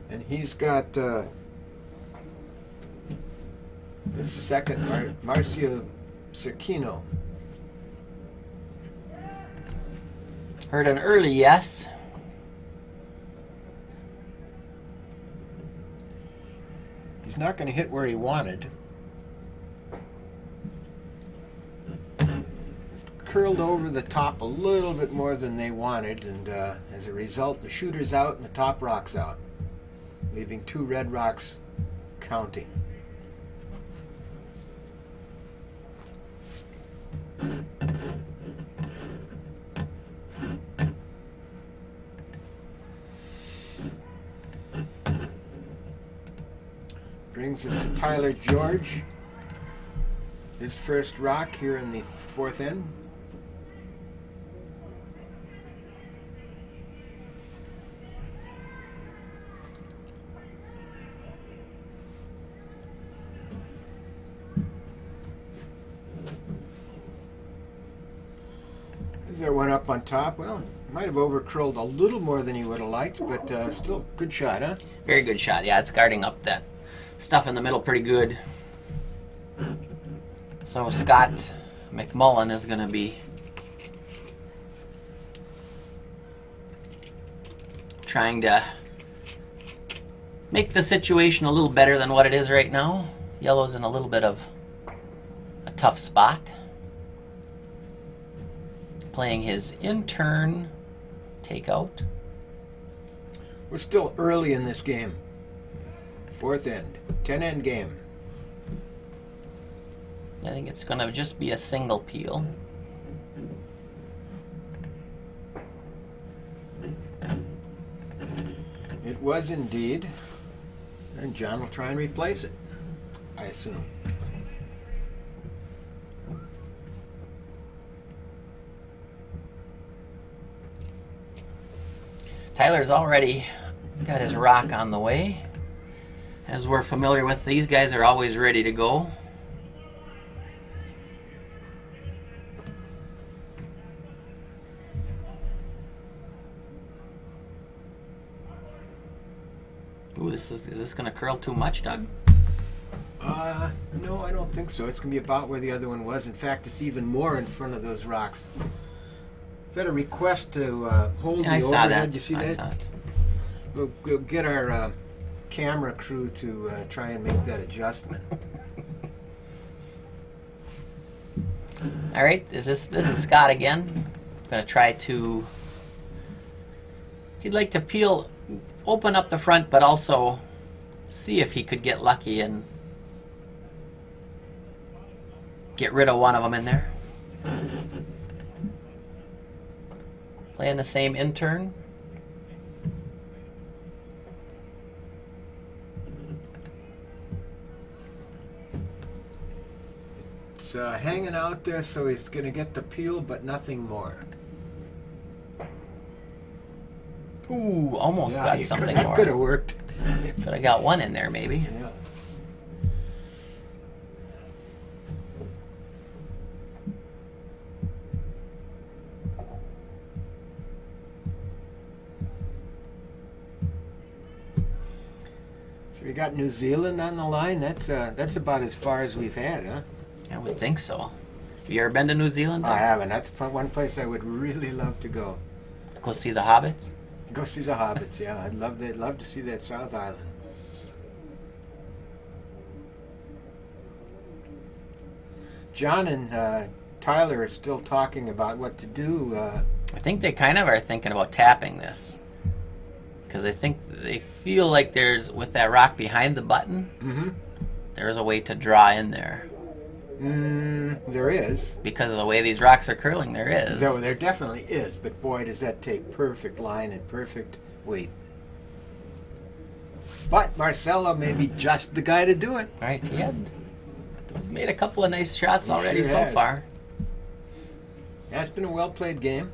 and he's got his second, Marcio Cerquino. Heard an early yes. He's not going to hit where he wanted. Curled over the top a little bit more than they wanted, and as a result, the shooter's out and the top rock's out, leaving two red rocks counting. Brings us to Tyler George. His first rock here in the fourth end. Is there one up on top? Well, might have over-curled a little more than he would have liked, but still good shot, huh? Very good shot. Yeah, it's guarding up that stuff in the middle pretty good. So Scott McMullen is going to be trying to make the situation a little better than what it is right now. Yellow's in a little bit of a tough spot. Playing his in-turn takeout. We're still early in this game. Fourth end. 10-end game. I think it's going to just be a single peel. It was indeed. And John will try and replace it, I assume. Tyler's already got his rock on the way. As we're familiar with, these guys are always ready to go. Ooh, is this going to curl too much, Doug? No, I don't think so. It's going to be about where the other one was. In fact, it's even more in front of those rocks. Got a request to hold I the saw overhead. that. You see I that? saw it. We'll get our camera crew to try and make that adjustment. All right, this is Scott again. Going to try to. He'd like to open up the front, but also see if he could get lucky and get rid of one of them in there. Playing the same intern. It's hanging out there, so he's going to get the peel, but nothing more. Ooh, almost got something that more. could have worked. Could have got one in there, maybe. Yeah. So we got New Zealand on the line. That's about as far as we've had, huh? I would think so. Have you ever been to New Zealand? I haven't. That's one place I would really love to go. Go see the Hobbits? Go see the Hobbits. Yeah, I'd love that. Love to see that South Island. John and Tyler are still talking about what to do. I think they kind of are thinking about tapping this. Because I think they feel like with that rock behind the button, there's a way to draw in there. There is. Because of the way these rocks are curling, there is. There definitely is, but boy, does that take perfect line and perfect weight. But Marcelo may be just the guy to do it. All right, he's made a couple of nice shots He already sure so has. far. Yeah, it's been a well-played game.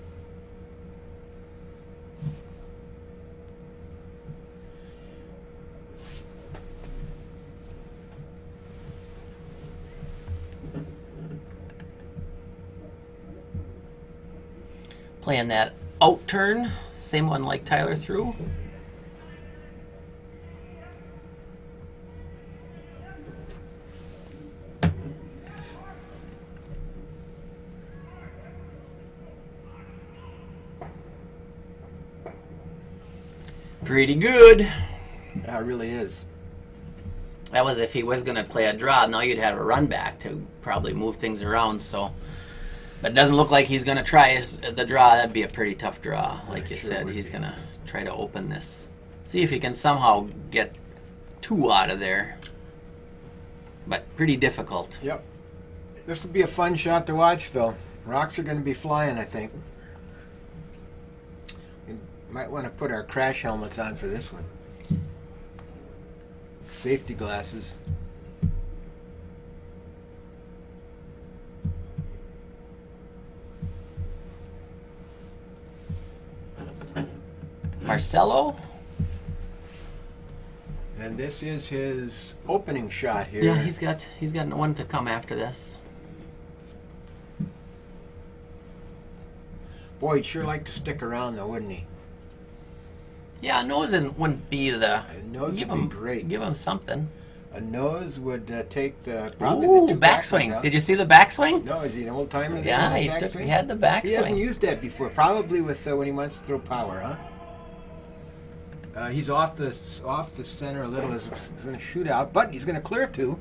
Playing that out turn, same one like Tyler threw. Pretty good. Yeah, it really is. That was if he was going to play a draw. Now you'd have a run back to probably move things around. So, but it doesn't look like he's going to try the draw. That'd be a pretty tough draw. Like you Sure said, would he's be. going to try to open this. See if he can somehow get two out of there. But pretty difficult. Yep. This will be a fun shot to watch, though. Rocks are going to be flying, I think. We might want to put our crash helmets on for this one. Safety glasses. Marcelo? And this is his opening shot here. Yeah, he's got one to come after this. Boy, he'd sure like to stick around, though, wouldn't he? Yeah, a nose wouldn't be the. A nose give would be him great. Give him something. A nose would take probably Ooh, the two backswing. out. Did you see the backswing? No, is he an old timer? Yeah, he had the backswing. He hasn't used that before. Probably with when he wants to throw power, huh? He's off the center a little. He's going to shoot out, but he's going to clear two.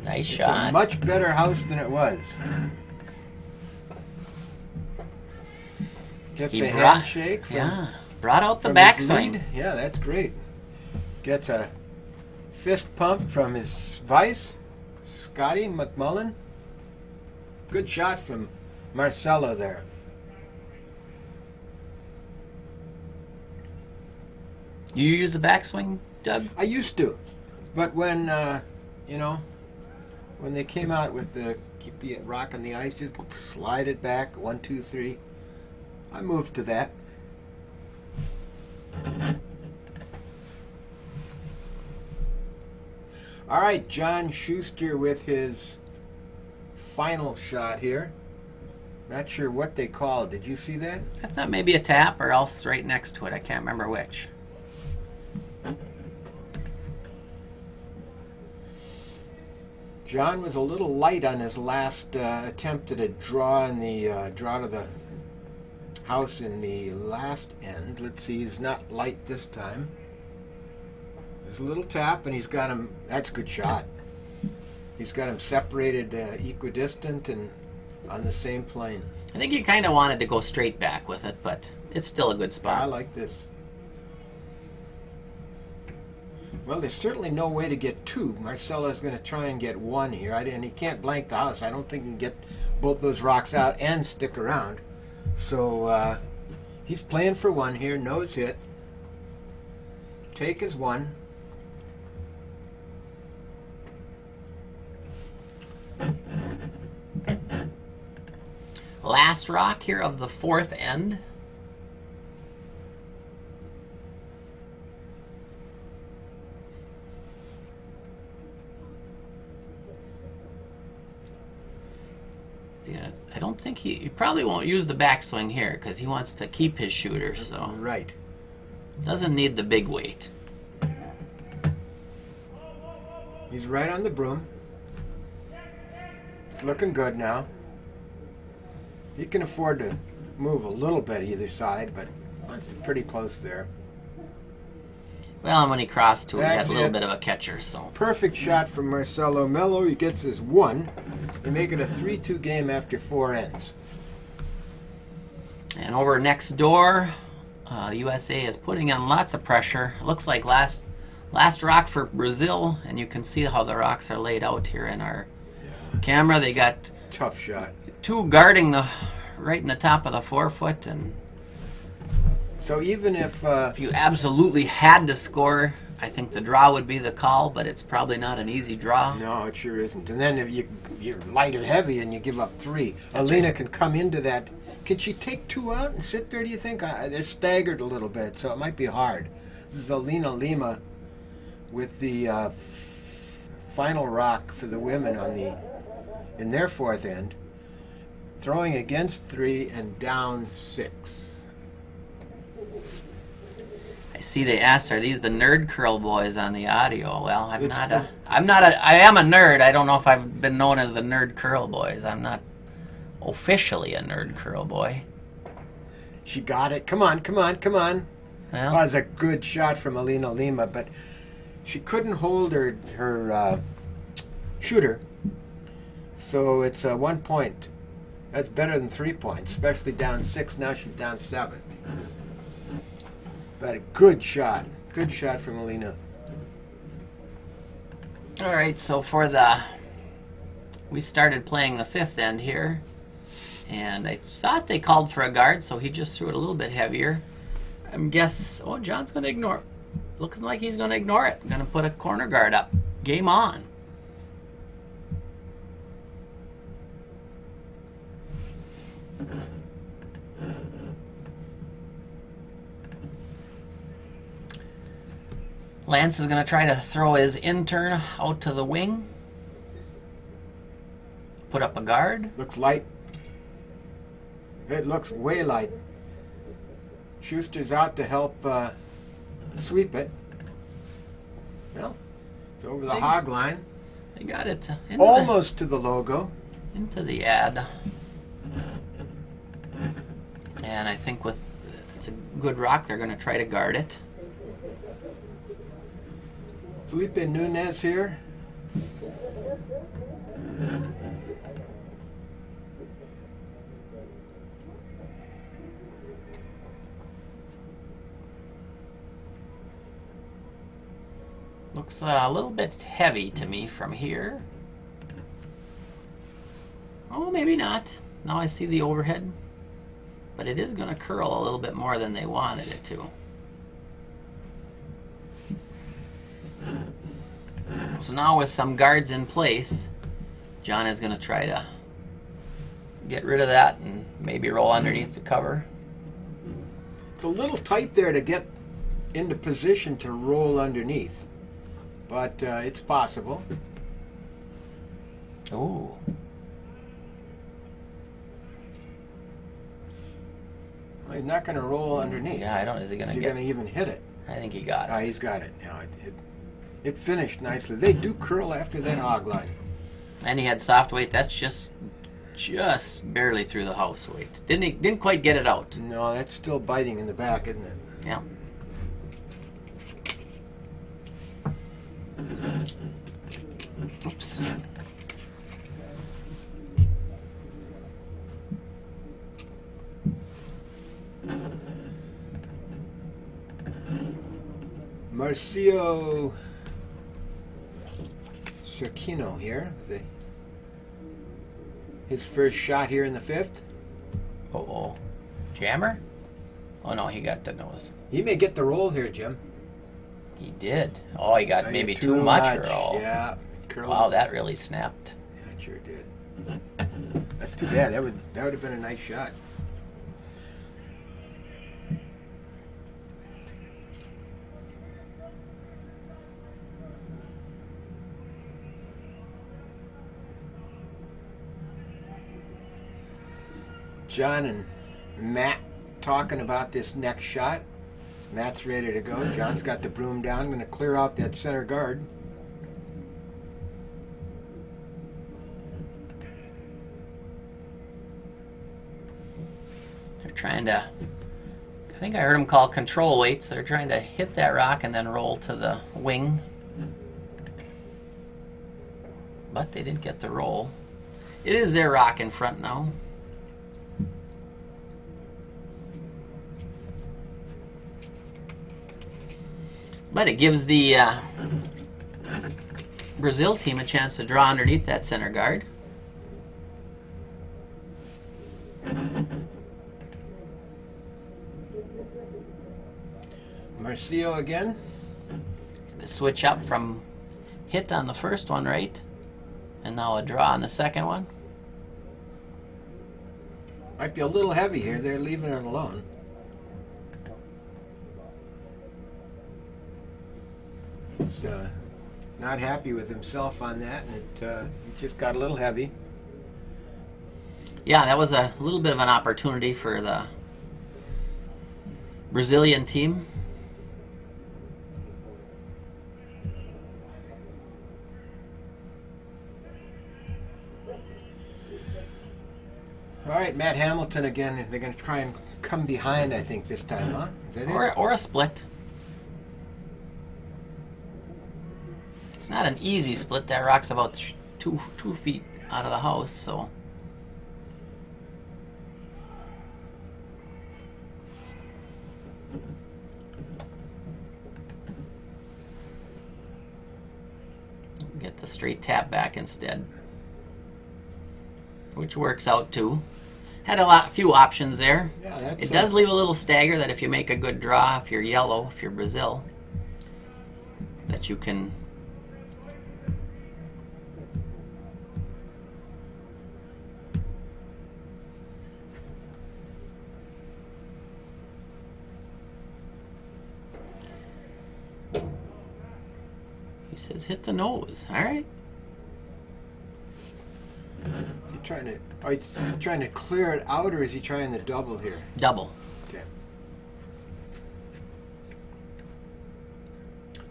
Nice It's shot. a much better house than it was. Gets a handshake. Brought out the from his backswing. lead. Yeah, that's great. Gets a fist pump from his vice, Scotty McMullen. Good shot from Marcelo there. You use the backswing, Doug? I used to, but when you know, when they came out with the keep the rock on the ice, just slide it back 1, 2, 3. I moved to that. All right, John Schuster with his final shot here. Not sure what they called. Did you see that? I thought maybe a tap or else right next to it. I can't remember which. John was a little light on his last attempt at a draw in the draw to the house in the last end. Let's see, he's not light this time. There's a little tap, and he's got him. That's a good shot. He's got him separated, equidistant, and on the same plane. I think he kind of wanted to go straight back with it, but it's still a good I spot. like this. Well, there's certainly no way to get two. Marcelo's going to try and get one here, and he can't blank the house. I don't think he can get both those rocks out and stick around. So he's playing for one here. Nose hit. Take is one. Last rock here of the fourth end. See, I don't think he probably won't use the backswing here because he wants to keep his shooter, so Right. doesn't need the big weight. He's right on the broom. It's looking good now. He can afford to move a little bit either side, but it's pretty close there. Well, and when he crossed to it, he had That's a little it. bit of a catcher, so. Perfect shot from Marcelo Melo. He gets his one. They make it a 3-2 game after 4 ends. And over next door, USA is putting on lots of pressure. Looks like last rock for Brazil, and you can see how the rocks are laid out here in our camera. They got Tough shot. two guarding the right in the top of the forefoot, and So even if if you absolutely had to score, I think the draw would be the call, but it's probably not an easy draw. no, it sure isn't. And then if you're light or heavy and you give up 3, Alina can come into that. Can she take 2 out and sit there? Do you think? They're staggered a little bit, so it might be hard. This is Alina Lima with the final rock for the women in their fourth end, throwing against 3 and down 6. I see they asked, are these the Nerd Curl boys on the audio? Well, I am a nerd. I don't know if I've been known as the Nerd Curl boys. I'm not officially a Nerd Curl boy. She got it. Come on, come on, come on. Well, That was a good shot from Alina Lima, but she couldn't hold her shooter. So it's 1 point. That's better than 3 points, especially down 6. Now she's down 7. But a good shot. Good shot from Alina. all right, so we started playing the fifth end here, and I thought they called for a guard, so he just threw it a little bit heavier. John's going to ignore it. Looks like he's going to ignore it. Going to put a corner guard up. Game on. Lance is going to try to throw his intern out to the wing. Put up a guard. Looks light. It looks way light. Schuster's out to help sweep it. Well, it's over the hog line. They got it into Almost to the logo. into the ad. And I think it's a good rock, they're going to try to guard it. Felipe Nunez here. Looks A little bit heavy to me from here. Oh, maybe not. Now I see the overhead. But it is going to curl a little bit more than they wanted it to. So now with some guards in place, John is going to try to get rid of that and maybe roll underneath the cover. It's a little tight there to get into position to roll underneath, but it's possible. Ooh. Well, he's not going to roll underneath. Yeah, I don't. Is he going Is to he get? going to even hit it? I think he got Ah, it. he's got it now. It finished nicely. They do curl after that hog line. And he had soft weight. That's just barely through the house weight. Didn't quite get it out. No, that's still biting in the back, isn't it? Yeah. Oops. Marcio Cerquino here. His first shot here in the fifth. Uh-oh. Jammer? Oh, no, he got the nose. He may get the roll here, Jim. He did. Oh, he got Oh, maybe yeah, too much or all. Yeah. Curled. Wow, that really snapped. Yeah, it sure did. That's too bad. That would have been a nice shot. John and Matt talking about this next shot. Matt's ready to go. John's got the broom down. Going to clear out that center guard. They're trying to, I think I heard them call control weights. They're trying to hit that rock and then roll to the wing. But they didn't get the roll. It is their rock in front now. But it gives the Brazil team a chance to draw underneath that center guard. Marcio again. The switch up from hit on the first one, right? And now a draw on the second one. Might be a little heavy here. They're leaving it alone. He's not happy with himself on that, and it just got a little heavy. Yeah, that was a little bit of an opportunity for the Brazilian team. All right, Matt Hamilton again. They're going to try and come behind, I think, this time, huh? Is that it? Or a split. It's not an easy split. That rock's about 2 feet out of the house, so. Get the straight tap back instead, which works out too. Had few options there. Yeah, that's It does leave a little stagger that if you make a good draw, if you're yellow, if you're Brazil, that you can He says hit the nose. All right. He's trying to clear it out, or is he trying to double here? Double. Okay.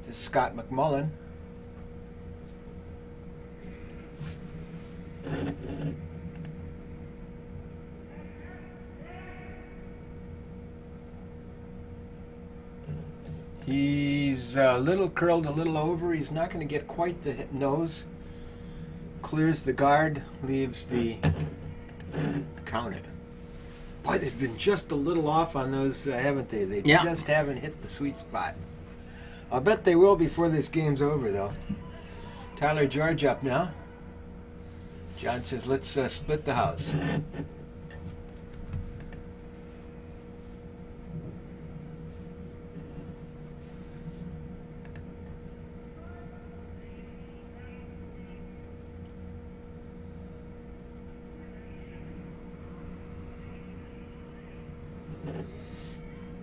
This is Scott McMullen. He's a little curled, a little over. He's not going to get quite the nose. Clears the guard, leaves the count it. Boy, they've been just a little off on those, haven't they? They Yeah. just haven't hit the sweet spot. I'll bet they will before this game's over, though. Tyler George up now. John says, let's split the house.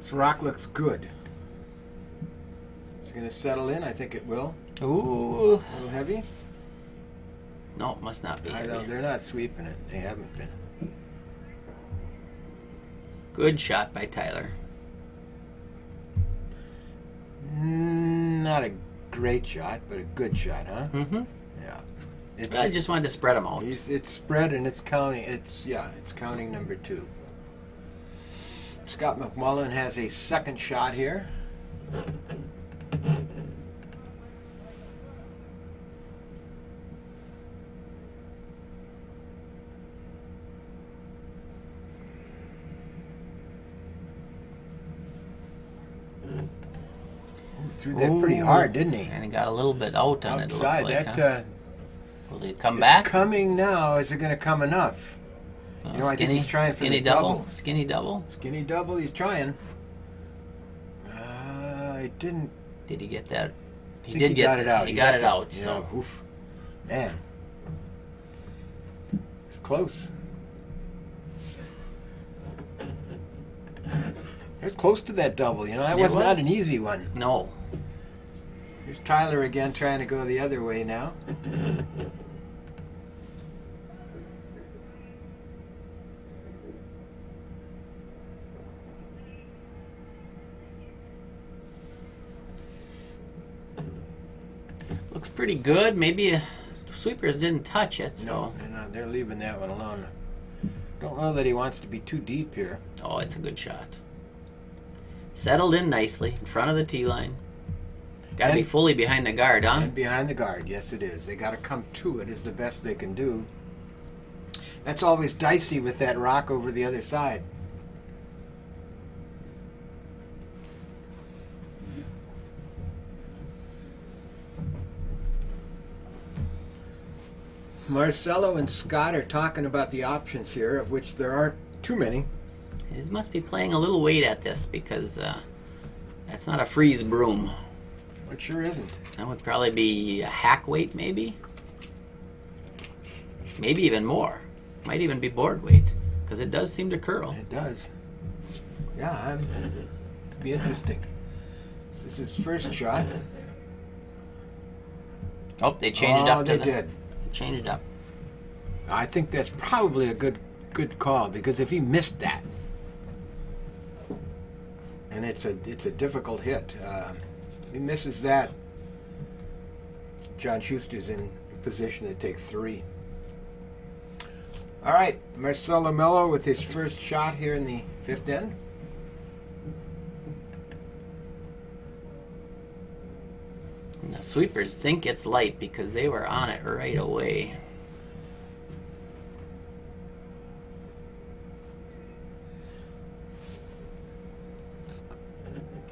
This rock looks good. It's going to settle in. I think it will. Ooh. A little heavy. No, it must not be I know heavy. they're not sweeping it. They haven't been. Good shot by Tyler. Not a great shot, but a good shot, huh? Mm-hmm. Yeah. I just wanted to spread them out. It's spread and it's counting. It's counting number 2. Scott McMullen has a second shot here. Threw that pretty hard, didn't he? And he got a little bit out on it. Outside, It looked like, that Will he come it's back? coming now. Is it going to come enough? You know, I think he's trying for skinny the double. double. Skinny double. Skinny double. He's trying. I didn't. Did he get that? He got it out. He got it out. Yeah, So oof. Man, it's close. It's close to that double. You know, that It was not was. an easy one. no. Here's Tyler again trying to go the other way now. Looks pretty good. Maybe sweepers didn't touch it. So They're leaving that one alone. Don't know that he wants to be too deep here. oh, it's a good shot. Settled in nicely in front of the tee line. Got to be And- fully behind the guard, huh? And behind the guard, yes it is. They got to come to it is the best they can do. That's always dicey with that rock over the other side. Marcelo and Scott are talking about the options here, of which there aren't too many. He must be playing a little weight at this because that's not a freeze broom. It sure isn't. That would probably be a hack weight, maybe. Maybe even more. Might even be board weight because it does seem to curl. It does. Yeah, it'd be interesting. This is his first shot. Oh, they changed up. They did. Changed up. I think that's probably a good call because if he missed that, and it's a difficult hit, he misses that. John Schuster's in position to take 3. All right, Marcelo Melo with his first shot here in the 5th end. And the sweepers think it's light because they were on it right away.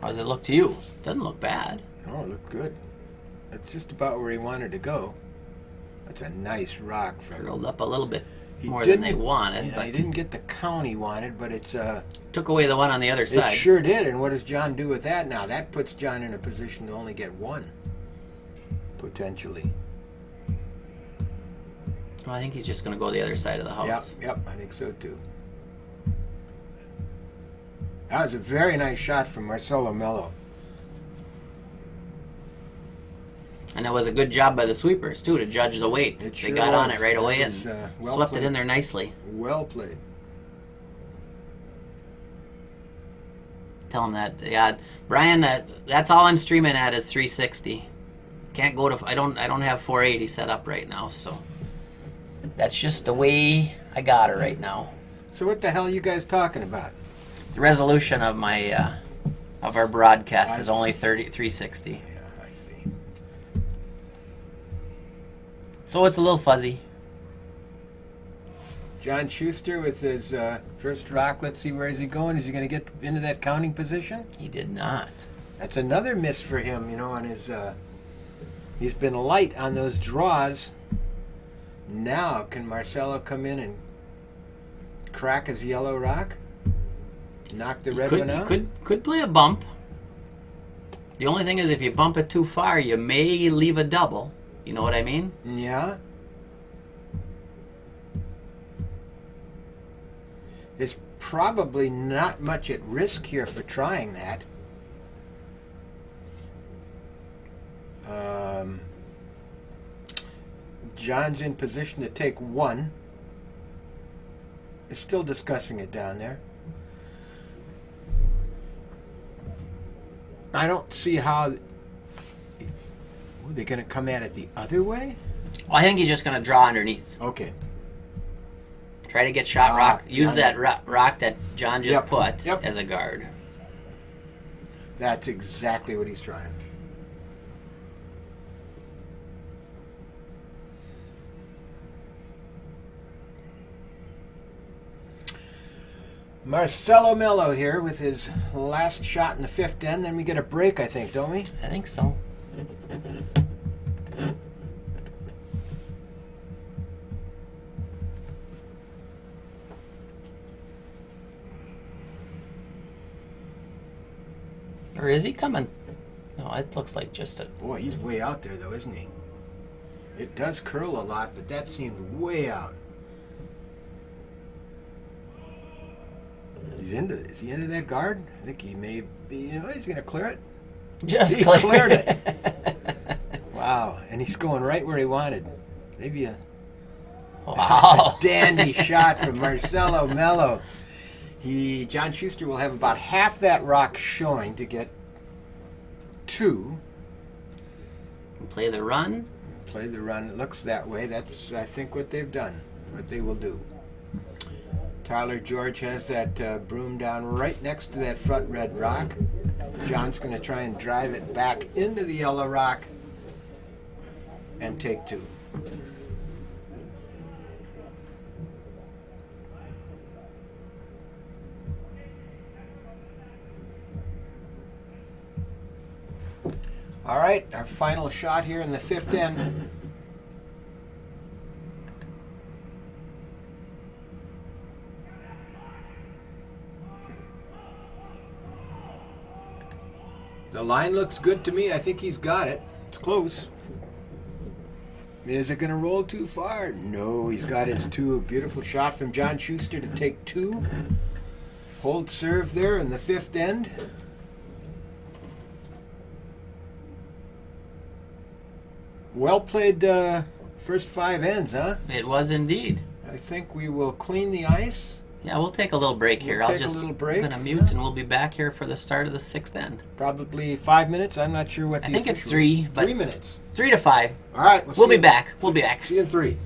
How does it look to you? Doesn't look bad. Oh, it looked good. That's just about where he wanted to go. That's a nice rock from. Curled up a little bit He more than they didn't- wanted, Yeah, but he didn't get the count he wanted, but it's took away the one on the other it side. sure did. And what does John do with that now? That puts John in a position to only get 1, potentially. Well, I think he's just going to go the other side of the house. Yep, I think so too. That was a very nice shot from Marcelo Melo. And it was a good job by the sweepers, too, to judge the weight. It They sure got on was. it right That away was, and well swept played. it in there nicely. Well played. Tell him that. Yeah, Brian, that's all I'm streaming at is 360. Can't go to. I don't have 480 set up right now, so that's just the way I got it right now. So what the hell are you guys talking about? The resolution of my of our broadcast is I only s- 360, Yeah, I see. so it's a little fuzzy. John Schuster with his first rock. Let's see, where is he going? Is he going to get into that counting position? He did not. That's another miss for him, you know, on his... he's been light on those draws. Now, can Marcelo come in and crack his yellow rock? Knock the red one out? Could play a bump. The only thing is, if you bump it too far, you may leave a double. You know what I mean? Yeah. There's probably not much at risk here for trying that. John's in position to take one. They're still discussing it down there. I don't see how. They're going to come at it the other way? Well, I think he's just going to draw underneath. Okay. Try to get shot rock. Use yeah. that rock that John just Yep, put yep. as a guard. That's exactly what he's trying. Marcelo Melo here with his last shot in the fifth end. Then we get a break, I think, don't we? I think so. Or is he coming? No, it looks like just a... Boy, he's way out there, though, isn't he? It does curl a lot, but that seemed way out. Is he into that guard? I think he may be. You know, he's going to clear it. Just He cleared cleared it. Wow, and he's going right where he wanted. Maybe a Wow. dandy shot from Marcelo Melo. John Schuster will have about half that rock showing to get two. Play the run. Play the run. It looks that way. That's, I think, what they've done, what they will do. Tyler George has that broom down right next to that front red rock. John's going to try and drive it back into the yellow rock and take two. All right, our final shot here in the fifth end. The line looks good to me. I think he's got it. It's close. Is it going to roll too far? No, he's got his two. Beautiful shot from John Schuster to take two. Hold serve there in the fifth end. Well played first five ends, huh? It was indeed. I think we will clean the ice. Yeah, we'll take a little break here. We'll I'll take a just little break. I'm gonna mute, and we'll be back here for the start of the sixth end. Probably 5 minutes. I'm not sure what the I think it's official- 3, but 3 minutes. 3 to 5. All right. We'll be back. We'll be back. See you in 3.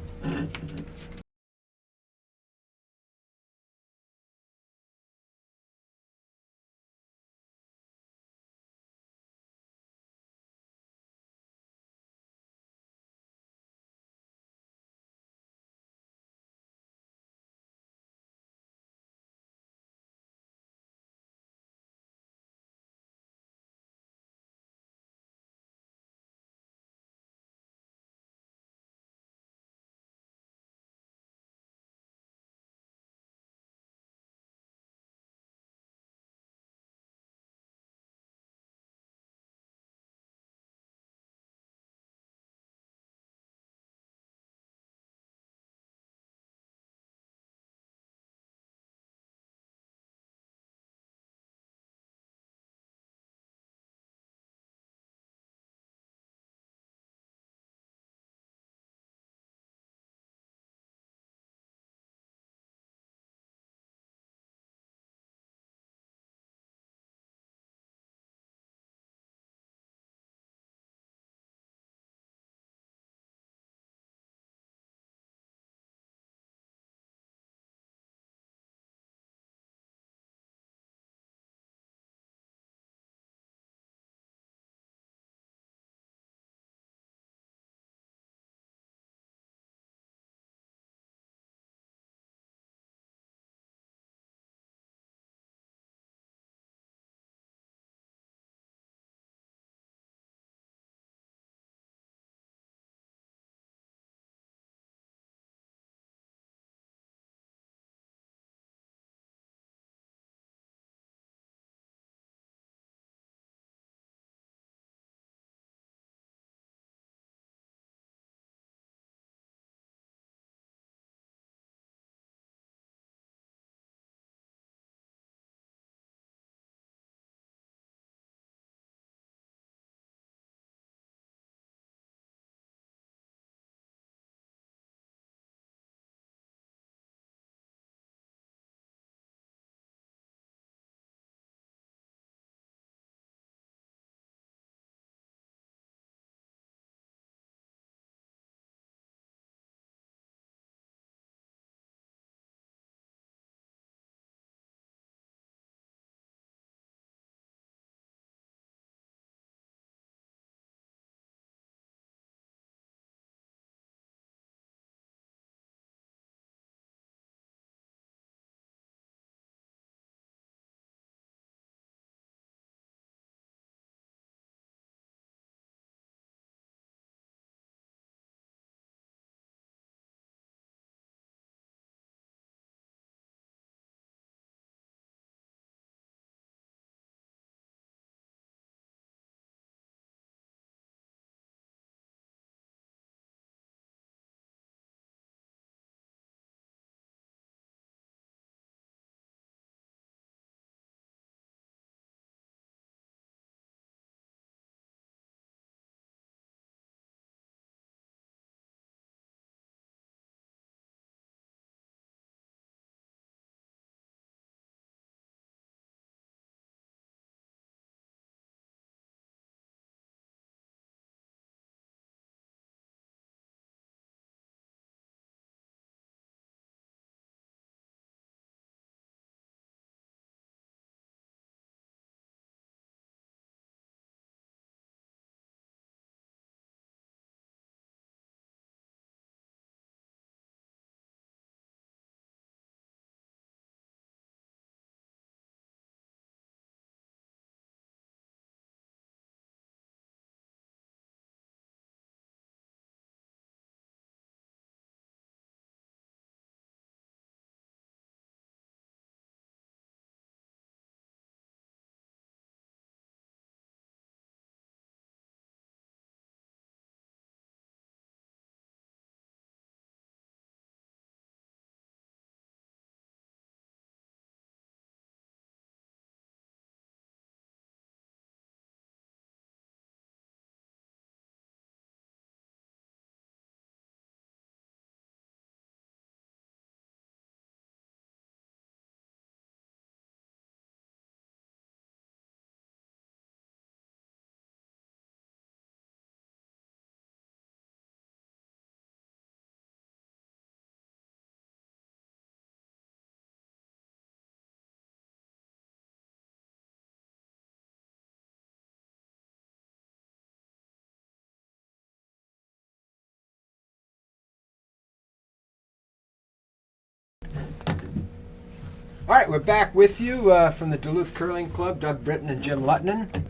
All right, we're back with you from the Duluth Curling Club, Doug Britton and Jim Luttonen.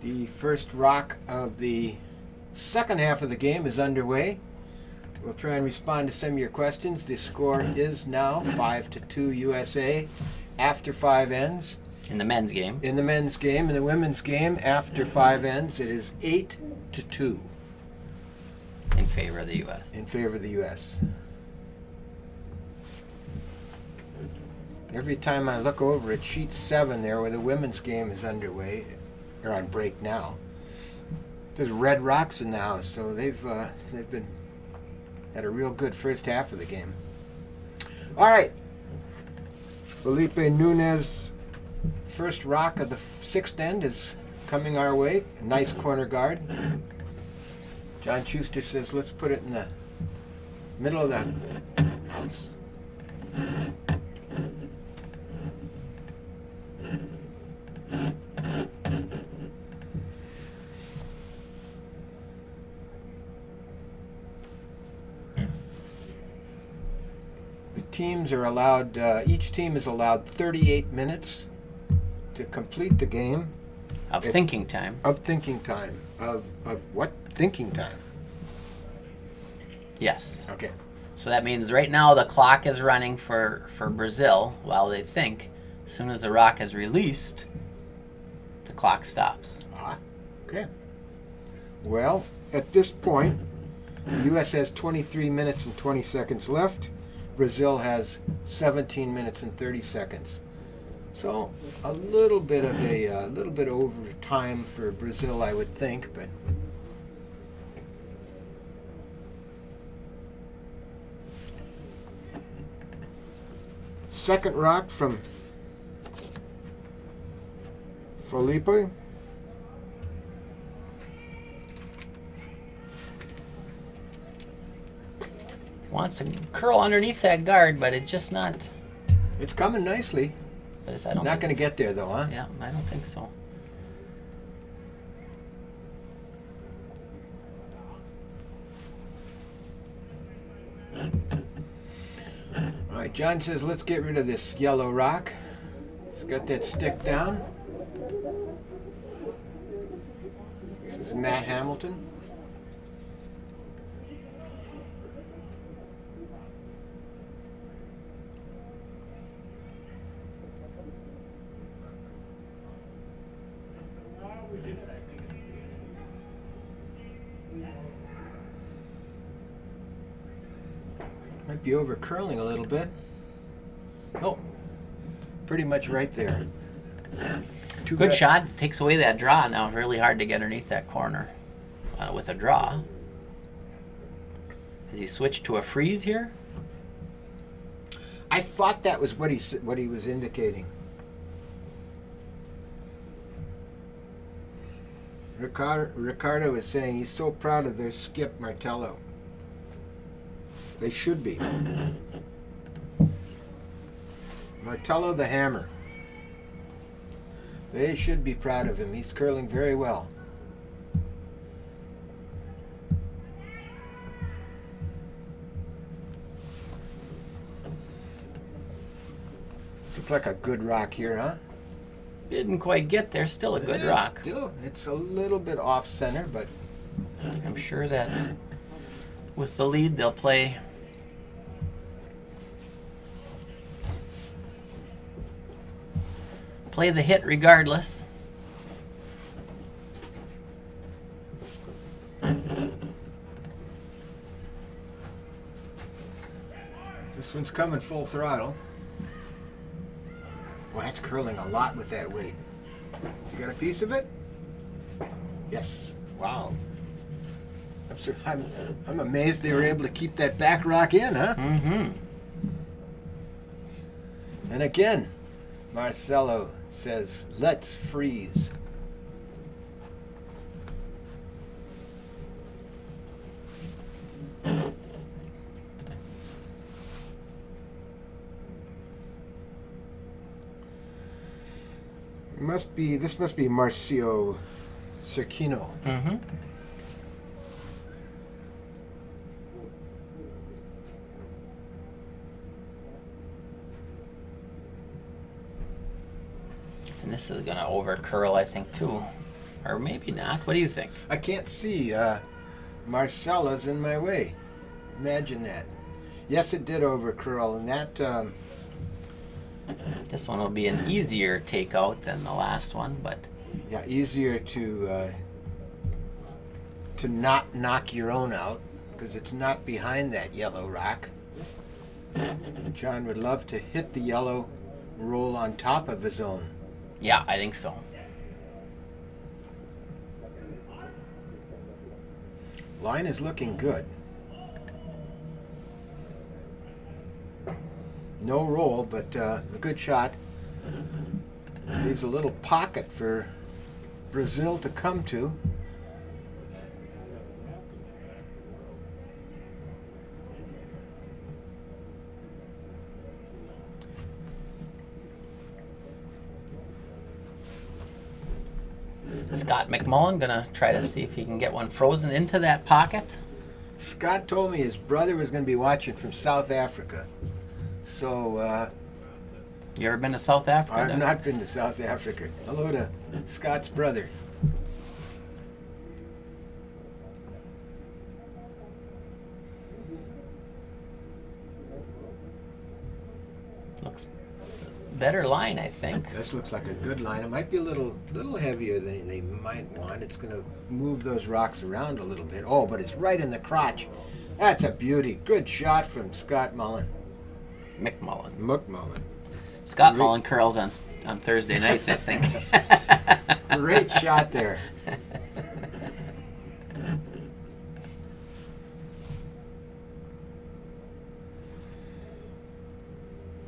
The first rock of the second half of the game is underway. We'll try and respond to some of your questions. The score is now 5-2 USA after 5 ends. In the men's game. In the men's game. In the women's game, after 5 ends, it is 8-2 In favor of the U.S. in favor of the U.S. Every time I look over at sheet 7 there where the women's game is underway, they're on break now. There's red rocks in the house, so they've been had a real good first half of the game. All right, Felipe Nunez, first rock of the 6th end is coming our way. Nice corner guard. John Schuster says, let's put it in the middle of the house. Teams are allowed, each team is allowed 38 minutes to complete the game. Of thinking time. Of thinking time. Of what? Thinking time. Yes. Okay. So that means right now the clock is running for Brazil while they think. As soon as the rock is released, the clock stops. Ah, okay. Well, at this point, the U.S. has 23 minutes and 20 seconds left. Brazil has 17 minutes and 30 seconds. So a little bit over time for Brazil, I would think, but second rock from Felipe. Wants to curl underneath that guard, but it's just not. It's coming nicely. But I don't Not think going to it's- get there, though, huh? Yeah, I don't think so. All right, John says, let's get rid of this yellow rock. It's got that stick down. This is Matt Hamilton. Might be over curling a little bit. Oh, pretty much right there. Good shot. Takes away that draw. Now really hard to get underneath that corner with a draw. Has he switched to a freeze here? I thought that was what he was indicating. Ricardo is saying he's so proud of their skip Martello. They should be. Martello the Hammer. They should be proud of him. He's curling very well. Looks like a good rock here, huh? Didn't quite get there. Still a good rock. It's a little bit off center, but I'm sure that with the lead they'll play the hit regardless. this one's coming full throttle. Well, that's curling a lot with that weight. You got a piece of it? Yes. Wow. I'm amazed they were able to keep that back rock in, huh? Mm-hmm. And again, Marcelo says, let's freeze. This must be Marcio Cerquino. Mm-hmm. this is going to over curl, I think, too. Or maybe not. What do you think? I can't see. Marcella's in my way. Imagine that. Yes, it did over curl, and that This one will be an easier takeout than the last one, but yeah, easier to not knock your own out because it's not behind that yellow rock. John would love to hit the yellow, roll on top of his own. yeah, I think so. Line is looking good. No roll, but a good shot. Leaves a little pocket for Brazil to come to. Scott McMullen gonna try to see if he can get one frozen into that pocket. Scott told me his brother was going to be watching from South Africa. So You ever been to South Africa? I've Doug? not been to South Africa. Hello to Scott's brother. Looks better line, I think. This looks like a good line. It might be a little heavier than they might want. It's going to move those rocks around a little bit. Oh, but it's right in the crotch. That's a beauty. Good shot from Scott Mullen. McMullen. McMullen. Scott Great. Mullen curls on Thursday nights, I think. Great shot there.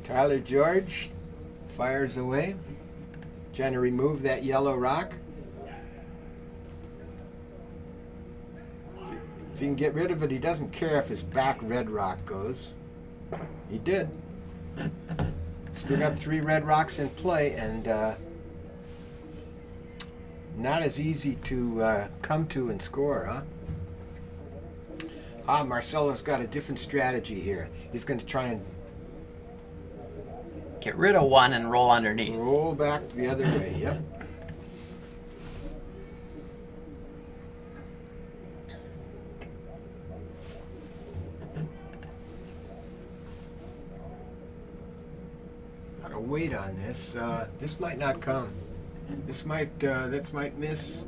Tyler George fires away, trying to remove that yellow rock. If he can get rid of it, he doesn't care if his back red rock goes. He did. Still got 3 red rocks in play, and not as easy to come to and score, huh? Marcelo's got a different strategy here. He's going to try and Get rid of one and roll underneath. roll back the other way. Yep. Got to wait on this. This might not come. This might miss.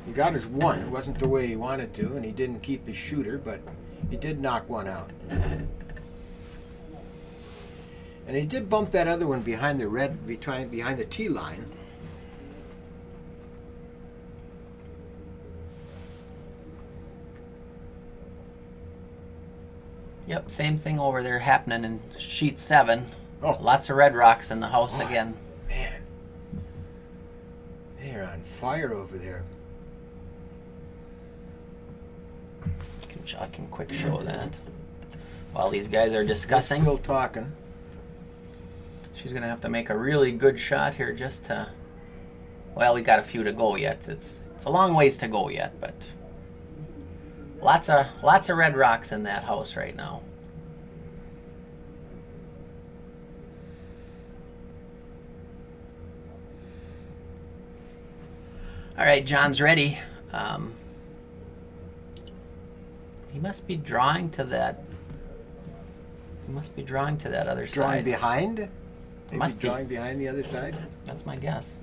He got his one. It wasn't the way he wanted to, and he didn't keep his shooter, but he did knock one out. And he did bump that other one behind the behind the tee line. Yep, same thing over there happening in sheet 7. Oh. Lots of red rocks in the house Oh. again. Man, they're on fire over there. I can quick show that. While these guys are discussing, Still talking. she's going to have to make a really good shot here just to... Well, we got a few to go yet. It's a long ways to go yet, but... Lots of red rocks in that house right now. All right, John's ready. He must be drawing to that. He must be drawing to that other Drawing side. behind? Maybe Must be. drawing behind the other side? That's my guess.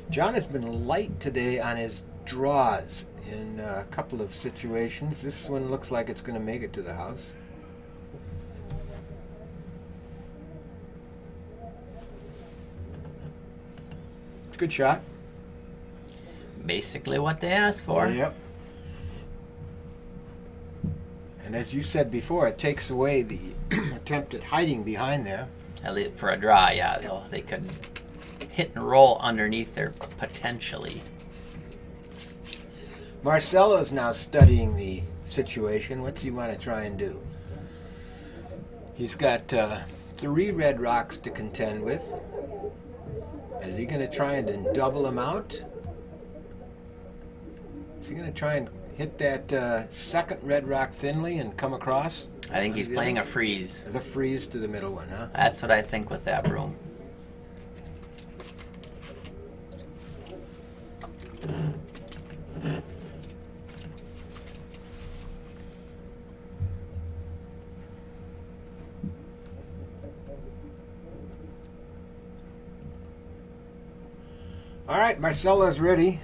John has been light today on his draws in a couple of situations. This one looks like it's going to make it to the house. Good shot. Basically what they asked for. Yep. And as you said before, it takes away the attempt at hiding behind there. At least for a draw, yeah, they could hit and roll underneath there potentially. Marcelo's now studying the situation. What's he want to try and do? He's got 3 red rocks to contend with. Is he going to try and then double him out? Is he going to try and hit that second red rock thinly and come across? I think he's playing a freeze. The freeze to the middle one, huh? That's what I think with that broom. All right, Marcelo's ready.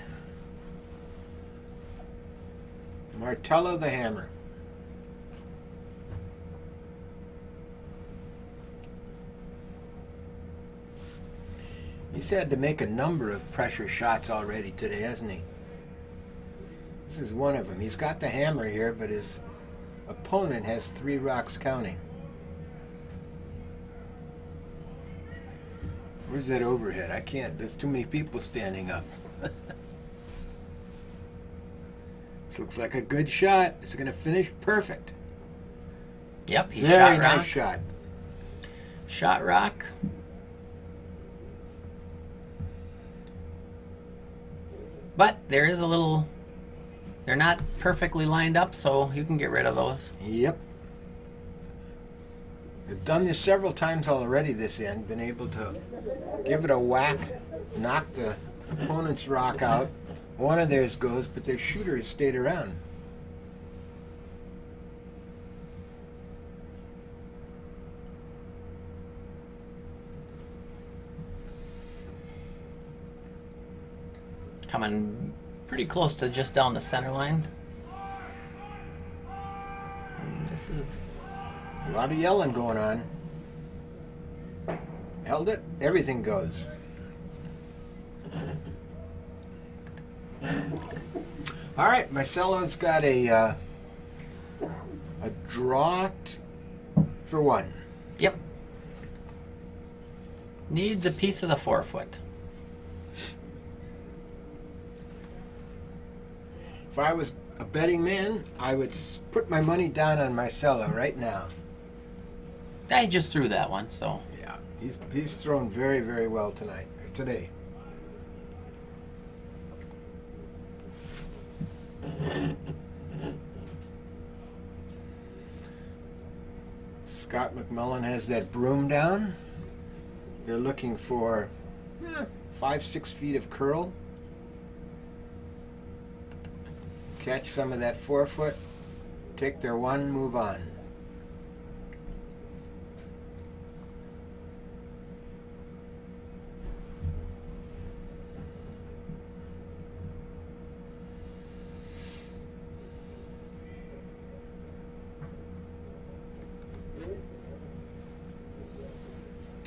Martello the hammer. He's had to make a number of pressure shots already today, hasn't he? This is one of them. He's got the hammer here, but his opponent has 3 rocks counting. Where's that overhead? I can't. There's too many people standing up. This looks like a good shot. It's going to finish perfect. Yep, he Very shot nice rock. shot. Shot rock. But there is a little... They're not perfectly lined up, so you can get rid of those. Yep. I've done this several times already this end. Been able to give it a whack, knock the opponent's rock out. One of theirs goes, but their shooter has stayed around. Coming pretty close to just down the center line. And this is... A lot of yelling going on. Held it. Everything goes. All right, Marcelo's got a draw for 1. Yep. Needs a piece of the 4-foot. If I was a betting man, I would put my money down on Marcelo right now. I just threw that one, so... Yeah, he's thrown very, very well today. Scott McMullen has that broom down. They're looking for 5-6 feet of curl. Catch some of that 4-foot, take their 1, move on.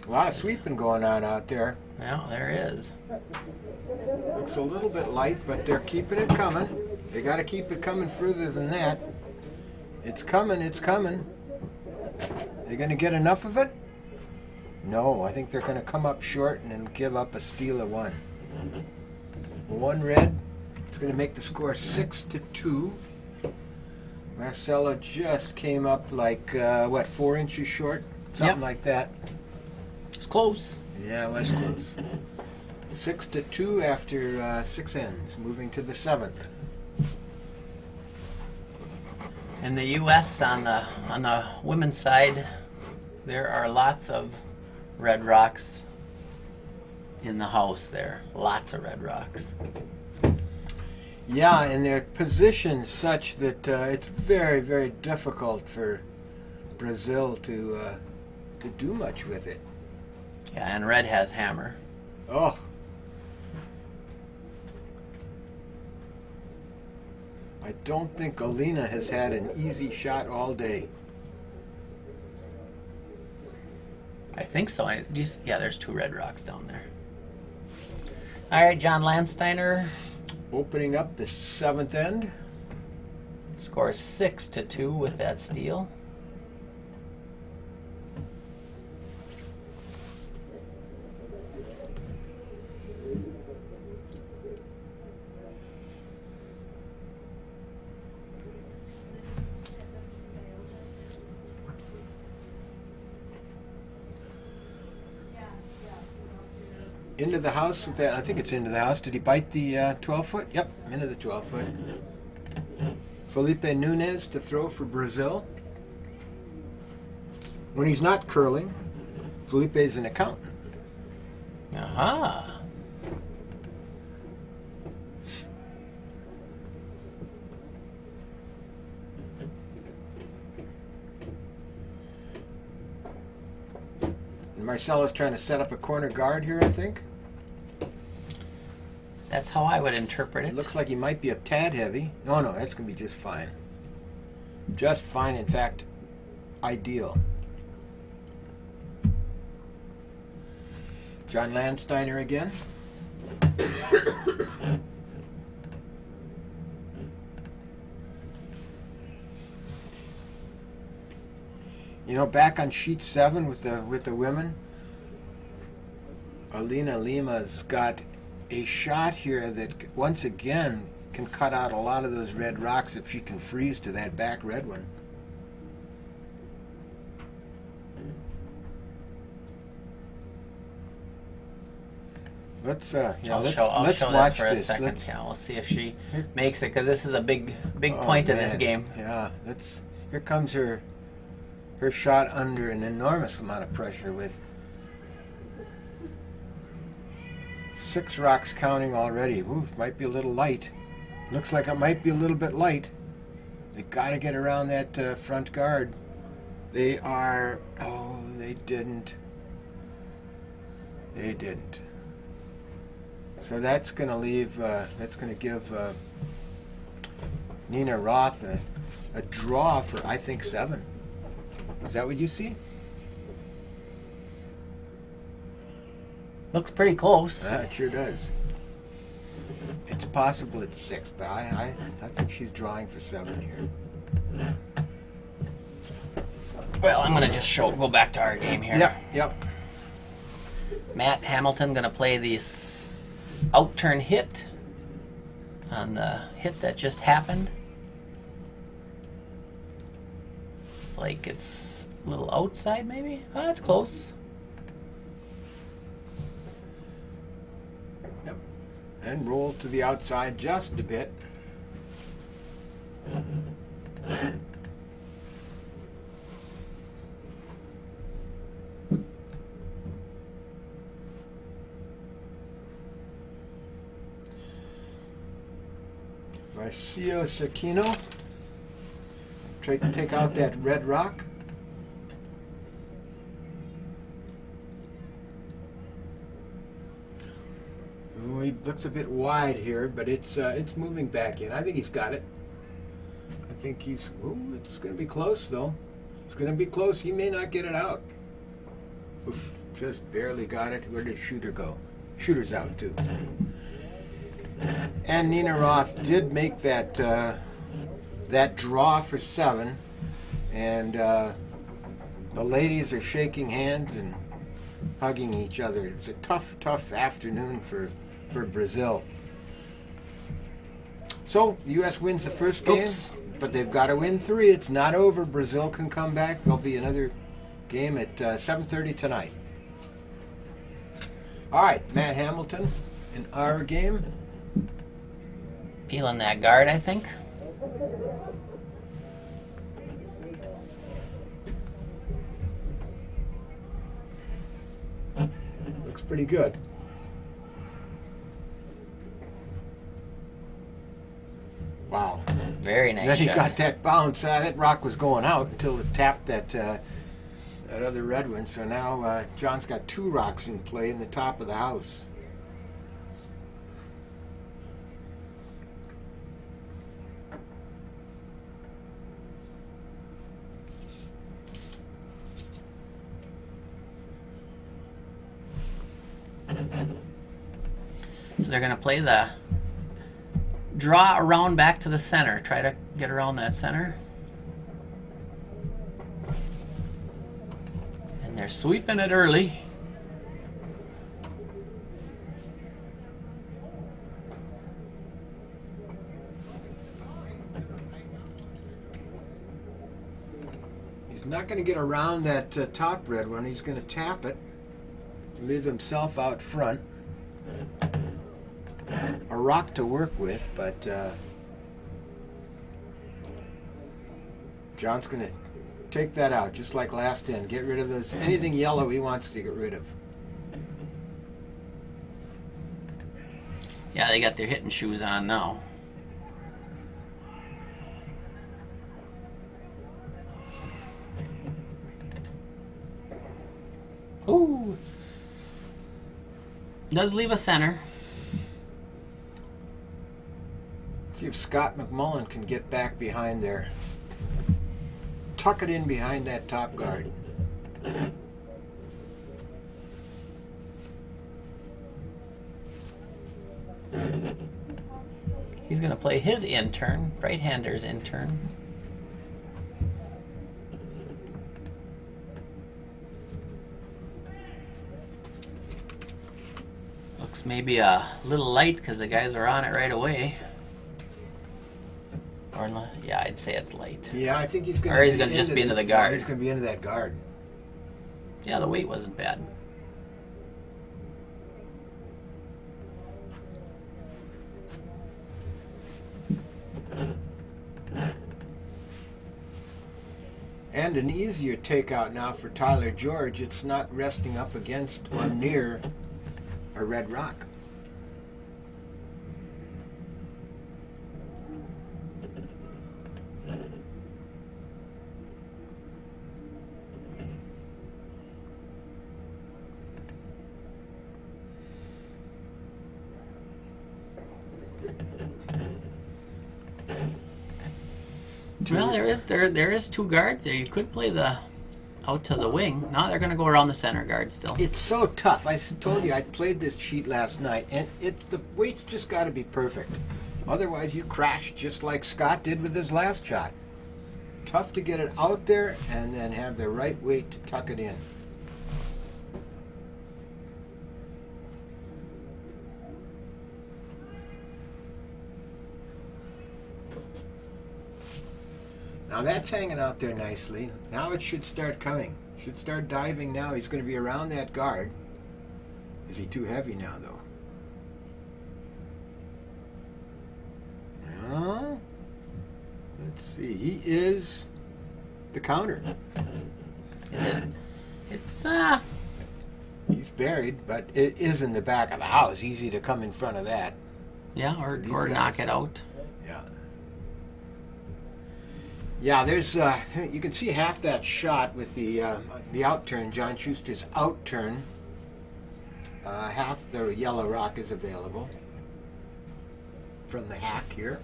A lot of sweeping going on out there. Yeah, there is. Looks a little bit light, but they're keeping it coming. They got to keep it coming further than that. It's coming, it's coming. They going to get enough of it? No, I think they're going to come up short and then give up a steal of 1. 1 red. It's going to make the score 6-2. Marcelo just came up like, 4 inches short? Something like that. It's close. Yeah, it was close. 6-2 after 6 ends, moving to the 7th. In the U.S., on the women's side, there are lots of red rocks in the house there. Lots of red rocks. Yeah, and they're positioned such that it's very, very difficult for Brazil to do much with it. Yeah, and red has hammer. Oh. I don't think Alina has had an easy shot all day. I think so. Yeah, there's 2 red rocks down there. All right, John Landsteiner Opening up the 7th end. scores 6-2 with that steal. into the house with that. I think it's into the house. Did he bite the 12-foot? Yep, into the 12-foot. Felipe Nunez to throw for Brazil. When he's not curling, Felipe's an accountant. Aha. And Marcelo's trying to set up a corner guard here, I think. That's how I would interpret it. It looks like he might be a tad heavy. No, that's going to be just fine. Just fine, in fact, ideal. John Landsteiner again. You know, back on sheet 7 with the women, Alina Lima's got a shot here that once again can cut out a lot of those red rocks if she can freeze to that back red one. Let's I'll let's show this watch for a this. second. Let's see if she makes it, because this is a big point in this man. game. Yeah, here comes her shot under an enormous amount of pressure with 6 rocks counting already. Ooh, might be a little light. Looks like it might be a little bit light. They got to get around that front guard. They are. Oh, they didn't. They didn't. So that's going to leave. That's going to give Nina Roth a draw for, I think, 7. Is that what you see? Looks pretty close. It sure does. It's possible it's 6, but I think she's drawing for 7 here. Well, I'm gonna just go back to our game here. Yep. Matt Hamilton gonna play this out-turn hit on the hit that just happened. It's like it's a little outside, maybe. Oh, that's close. Yep. And roll to the outside just a bit. Marcio Sakino. Try to take out that red rock. Ooh, he looks a bit wide here, but it's moving back in. I think he's got it. I think he's. Ooh, it's going to be close though. It's going to be close. He may not get it out. Oof, just barely got it. Where did Shooter go? Shooter's out too. And Nina Roth did make that that draw for 7, and the ladies are shaking hands and hugging each other. It's a tough afternoon for Brazil. So the U.S. wins the first game, but they've got to win 3. It's not over. Brazil can come back. There'll be another game at 7:30 tonight. All right, Matt Hamilton in our game. Peeling that guard, I think. Looks pretty good. Wow. Very nice Then he shot. got that bounce. That rock was going out until it tapped that other red one. So now John's got 2 rocks in play in the top of the house. So they're going to play the draw around back to the center. Try to get around that center. And they're sweeping it early. He's not going to get around that top red one. He's going to tap it, leave himself out front. a rock to work with, but John's going to take that out just like last end. Get rid of those, anything yellow he wants to get rid of. Yeah, they got their hitting shoes on now. Ooh. Does leave a center. See if Scott McMullen can get back behind there. Tuck it in behind that top guard. He's going to play his intern, right-hander's intern. Looks maybe a little light because the guys are on it right away. Or yeah, I'd say it's light. Yeah, I think he's going Or he's going to just be into the guard. He's going to be into that guard. Yeah, the weight wasn't bad. And an easier takeout now for Tyler George. It's not resting up against or near a red rock. Well, there is two guards there. You could play the out to the wing. No, they're going to go around the center guard still. It's so tough. I told you I played this sheet last night, and it's the weight's just got to be perfect. Otherwise, you crash just like Scott did with his last shot. Tough to get it out there and then have the right weight to tuck it in. Now that's hanging out there nicely. Now it should start coming. Should start diving now. He's going to be around that guard. Is he too heavy now, though? No. Let's see. He is the counter. Is it? It's He's buried, but it is in the back of the house. Easy to come in front of that. yeah, or These knock guys. it out. Yeah. Yeah, there's you can see half that shot with the outturn, John Schuster's outturn. Half the yellow rock is available from the hack here.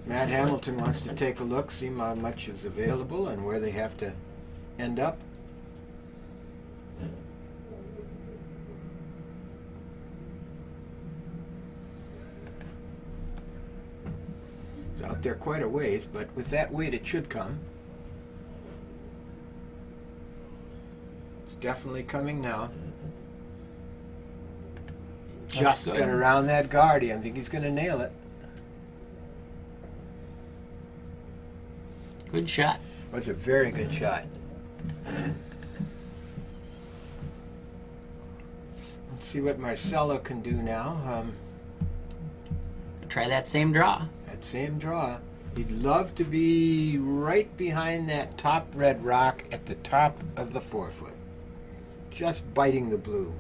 Matt Hamilton wants to take a look, see how much is available and where they have to end up. It's out there quite a ways, but with that weight it should come. It's definitely coming now. Just good. got around that guard. I think he's going to nail it. Good shot. Was a very good shot. Let's see what Marcelo can do now. Try that same draw. That same draw. He'd love to be right behind that top red rock at the top of the 4-foot. Just biting the blue.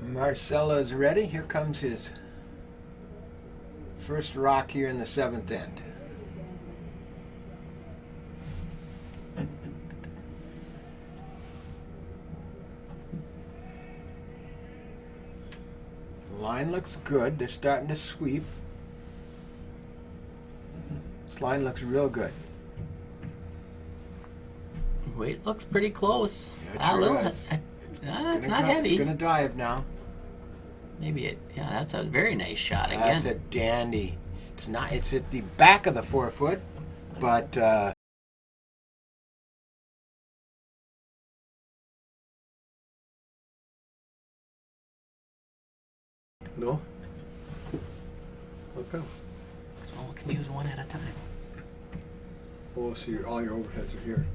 Marcelo's ready. Here comes his first rock here in the 7th end. The line looks good. They're starting to sweep. This line looks real good. Weight looks pretty close. Yeah, it sure little, does. it's not heavy. It's going to dive now. Maybe it. Yeah, that's a very nice shot again. That's a dandy. It's not. It's at the back of the 4-foot. but No? Okay. So we can use one at a time. Oh, so all your overheads are here.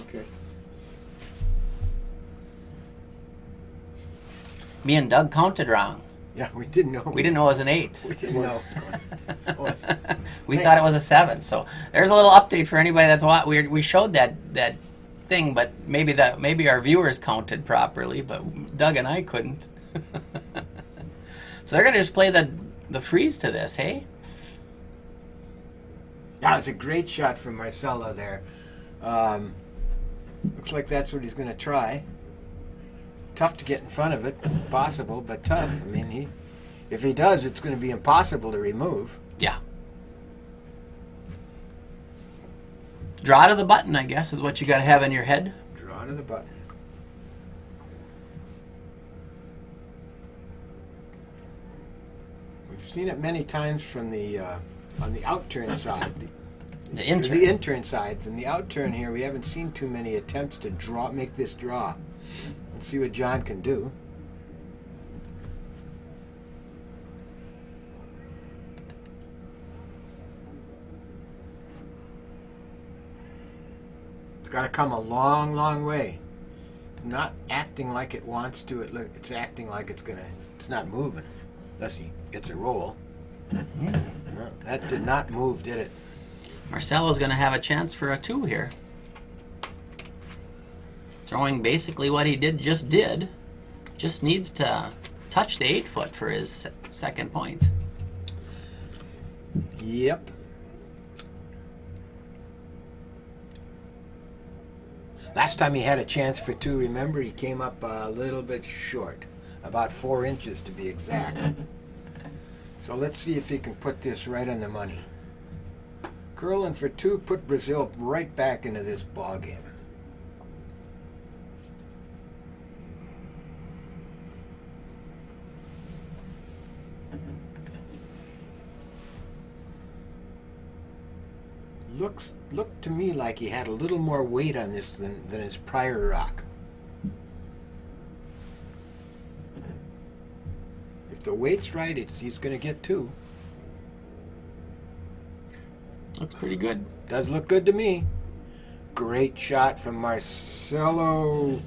Okay. Me and Doug counted wrong. yeah, we didn't know. We didn't know it was an 8. We didn't know. We thought it was a 7. So there's a little update for anybody that's watching. We showed that thing, but maybe our viewers counted properly, but Doug and I couldn't. So they're gonna just play the freeze to this, hey? Yeah, it's a great shot from Marcelo there. Looks like that's what he's going to try. Tough to get in front of it, if possible, but tough. I mean, if he does, it's going to be impossible to remove. Yeah. Draw to the button, I guess, is what you got to have in your head. Draw to the button. We've seen it many times from the on the outturn side. The Or intern. the in-turn side. From the outturn here, we haven't seen too many attempts to make this draw. Let's see what John can do. It's got to come a long, long way. It's not acting like it wants to. It's acting like it's not moving, unless he gets a roll. No, that did not move, did it? Marcelo's going to have a chance for a 2 here. Throwing basically what he just did. Just needs to touch the 8-foot for his second point. Yep. Last time he had a chance for 2, remember, he came up a little bit short. About 4 inches to be exact. So let's see if he can put this right on the money. Curling for 2 put Brazil right back into this ball game. Looked to me like he had a little more weight on this than his prior rock. If the weight's right, he's going to get 2. Looks pretty good. Does look good to me. Great shot from Marcelo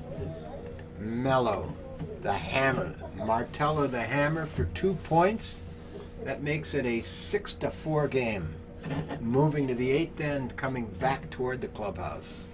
Melo, the hammer. Martello the hammer for 2 points. That makes it a 6-4 game. Moving to the 8th end, coming back toward the clubhouse.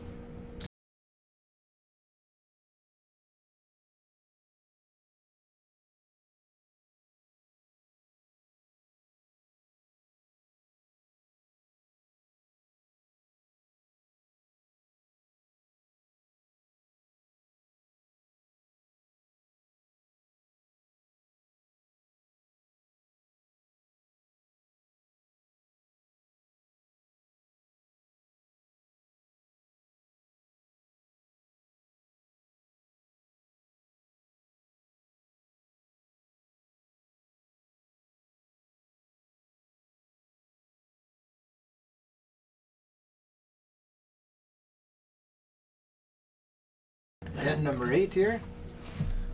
End number 8 here.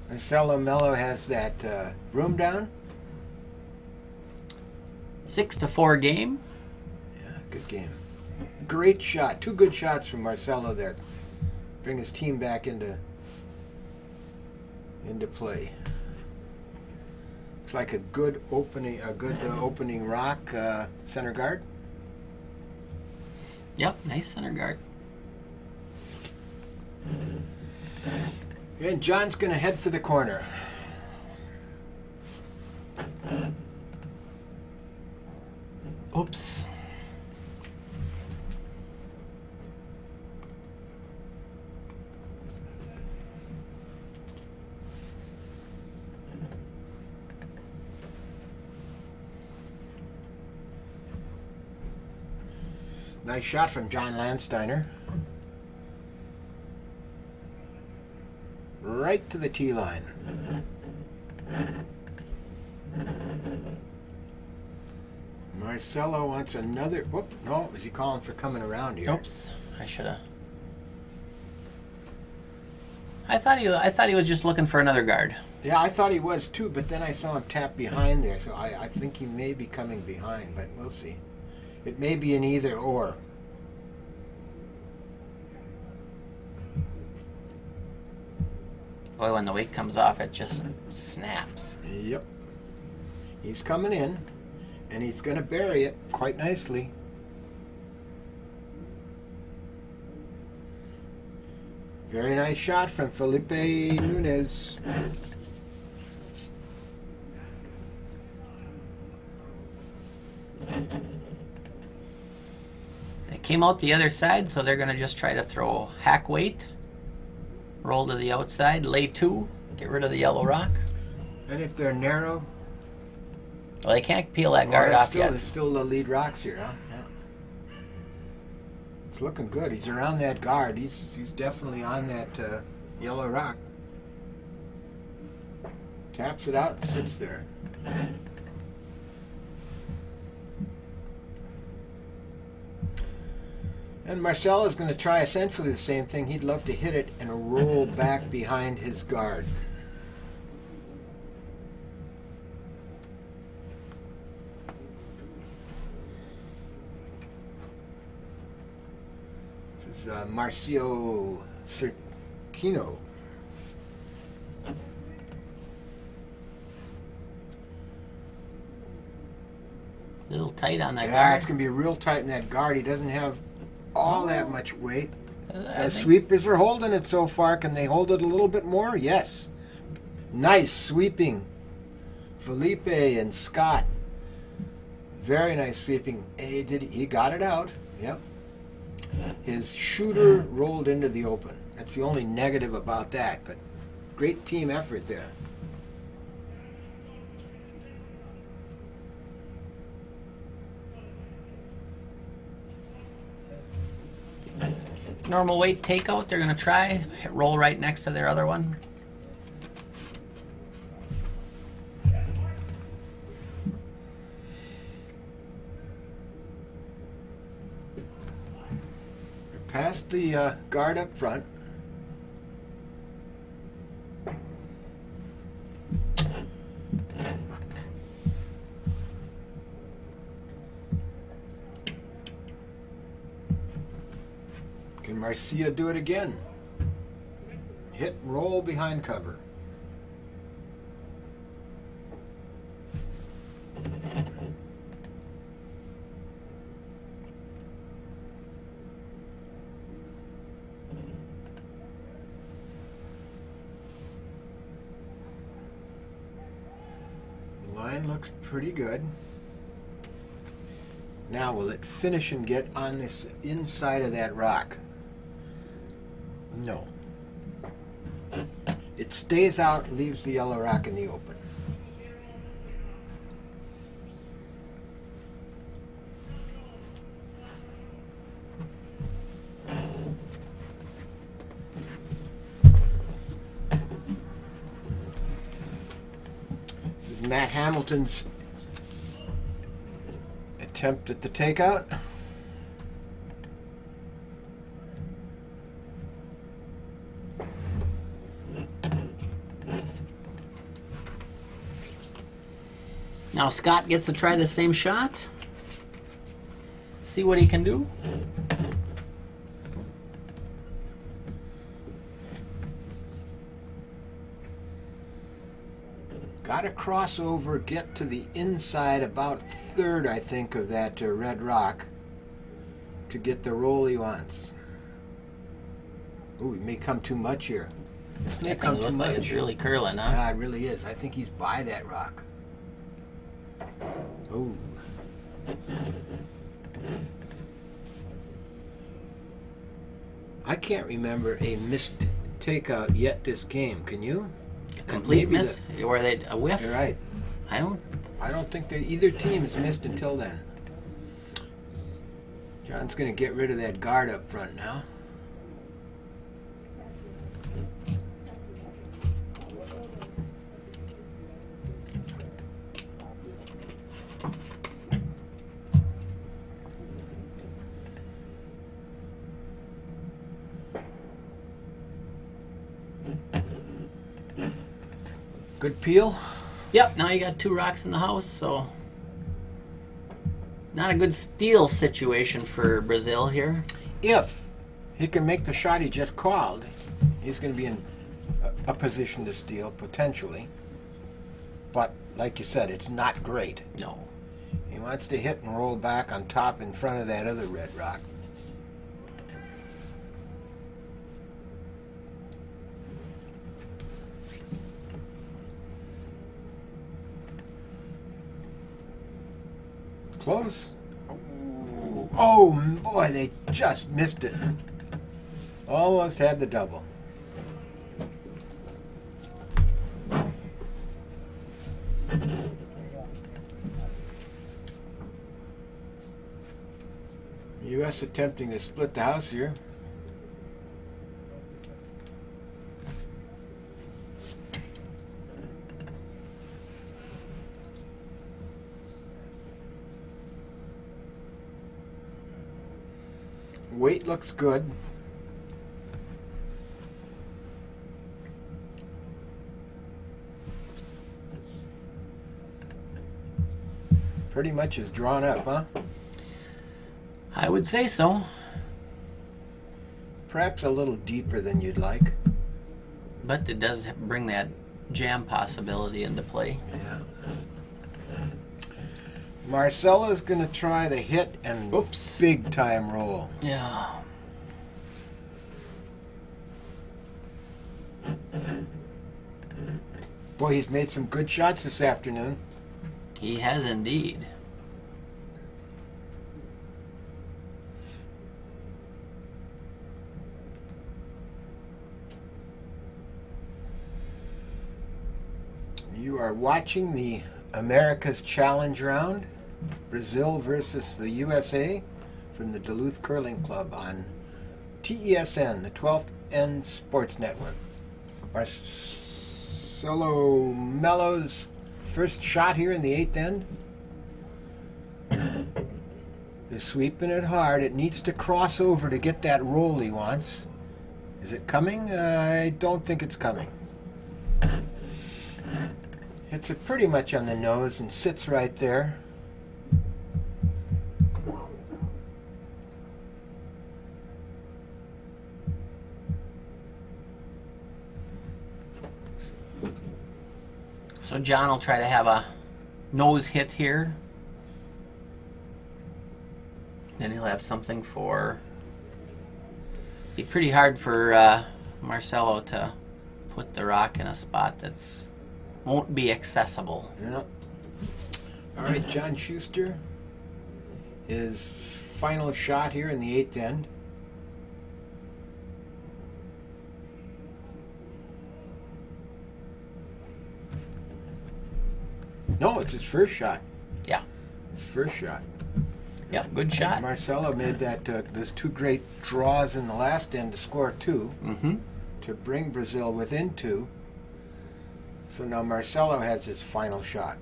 Marcelo Melo has that room down. 6-4 game. Yeah, good game. Great shot. 2 good shots from Marcelo there. Bring his team back into play. Looks like a good opening rock center guard. Yep, nice center guard. And John's going to head for the corner. Oops. Nice shot from John Landsteiner. Right to the tee line. Marcelo wants another. Whoop, no, is he calling for coming around here? Oops, I should have. I thought he was just looking for another guard. Yeah, I thought he was too, but then I saw him tap behind there, so I think he may be coming behind, but we'll see. It may be an either or. Boy, when the weight comes off, it just snaps. Yep. He's coming in, and he's going to bury it quite nicely. Very nice shot from Felipe Nunez. It came out the other side, so they're going to just try to throw hack weight. Roll to the outside, lay 2, get rid of the yellow rock. And if they're narrow, Well, they can't peel that guard off yet. It's still the lead rocks here, huh? Yeah. It's looking good. He's around that guard. He's definitely on that yellow rock. Taps it out and sits there. And Marcelo is going to try essentially the same thing. He'd love to hit it and roll back behind his guard. This is Marcio Cerquino. A little tight on that Yeah, guard. it's going to be real tight in that guard. He doesn't have all that much weight. I The think- sweepers are holding it so far. Can they hold it a little bit more? Yes. Nice sweeping. Felipe and Scott. Very nice sweeping. He got it out. Yep. His shooter rolled into the open. That's the only negative about that, but great team effort there. Normal weight takeout, they're going to try. Roll right next to their other one. Past the guard up front. Can Marcia do it again? Hit and roll behind cover. The line looks pretty good. Now will it finish and get on this inside of that rock? No. It stays out and leaves the yellow rock in the open. This is Matt Hamilton's attempt at the takeout. Now Scott gets to try the same shot. See what he can do. Got to cross over, get to the inside about third, I think, of that red rock to get the roll he wants. Ooh, he may come too much here. This may That come thing too looks like much. it's really curling, huh? Yeah, it really is. I think he's by that rock. Ooh. I can't remember a missed takeout yet this game. Can you? Complete Maybe miss? Or they a whiff? You're right. I don't. I don't think that either team has missed until then. John's going to get rid of that guard up front now. Good peel. Yep, now you got 2 rocks in the house, so not a good steal situation for Brazil here. If he can make the shot he just called, he's going to be in a position to steal, potentially. But, like you said, it's not great. No. He wants to hit and roll back on top in front of that other red rock. Close. Oh, boy, they just missed it. Almost had the double. U.S. attempting to split the house here. Weight looks good. Pretty much is drawn up, huh? I would say so. Perhaps a little deeper than you'd like. But it does bring that jam possibility into play. Yeah. Marcelo's going to try the hit and Oops. big time roll. Yeah. Boy, he's made some good shots this afternoon. He has indeed. You are watching the America's Challenge round, Brazil versus the USA from the Duluth Curling Club on TESN, the 12th N Sports Network. Marcelo Melo's first shot here in the 8th end. He's sweeping it hard. It needs to cross over to get that roll he wants. Is it coming? I don't think it's coming. Hits it pretty much on the nose and sits right there. So John will try to have a nose hit here. Then he'll have something for... Be pretty hard for Marcelo to put the rock in a spot that's won't be accessible. Yeah. All right, John Schuster. His final shot here in the 8th end. No, it's his first shot. Yeah. His first shot. Yeah, good shot. Marcelo made that those 2 great draws in the last end to score 2 Mm-hmm. to bring Brazil within 2. So now Marcelo has his final shot.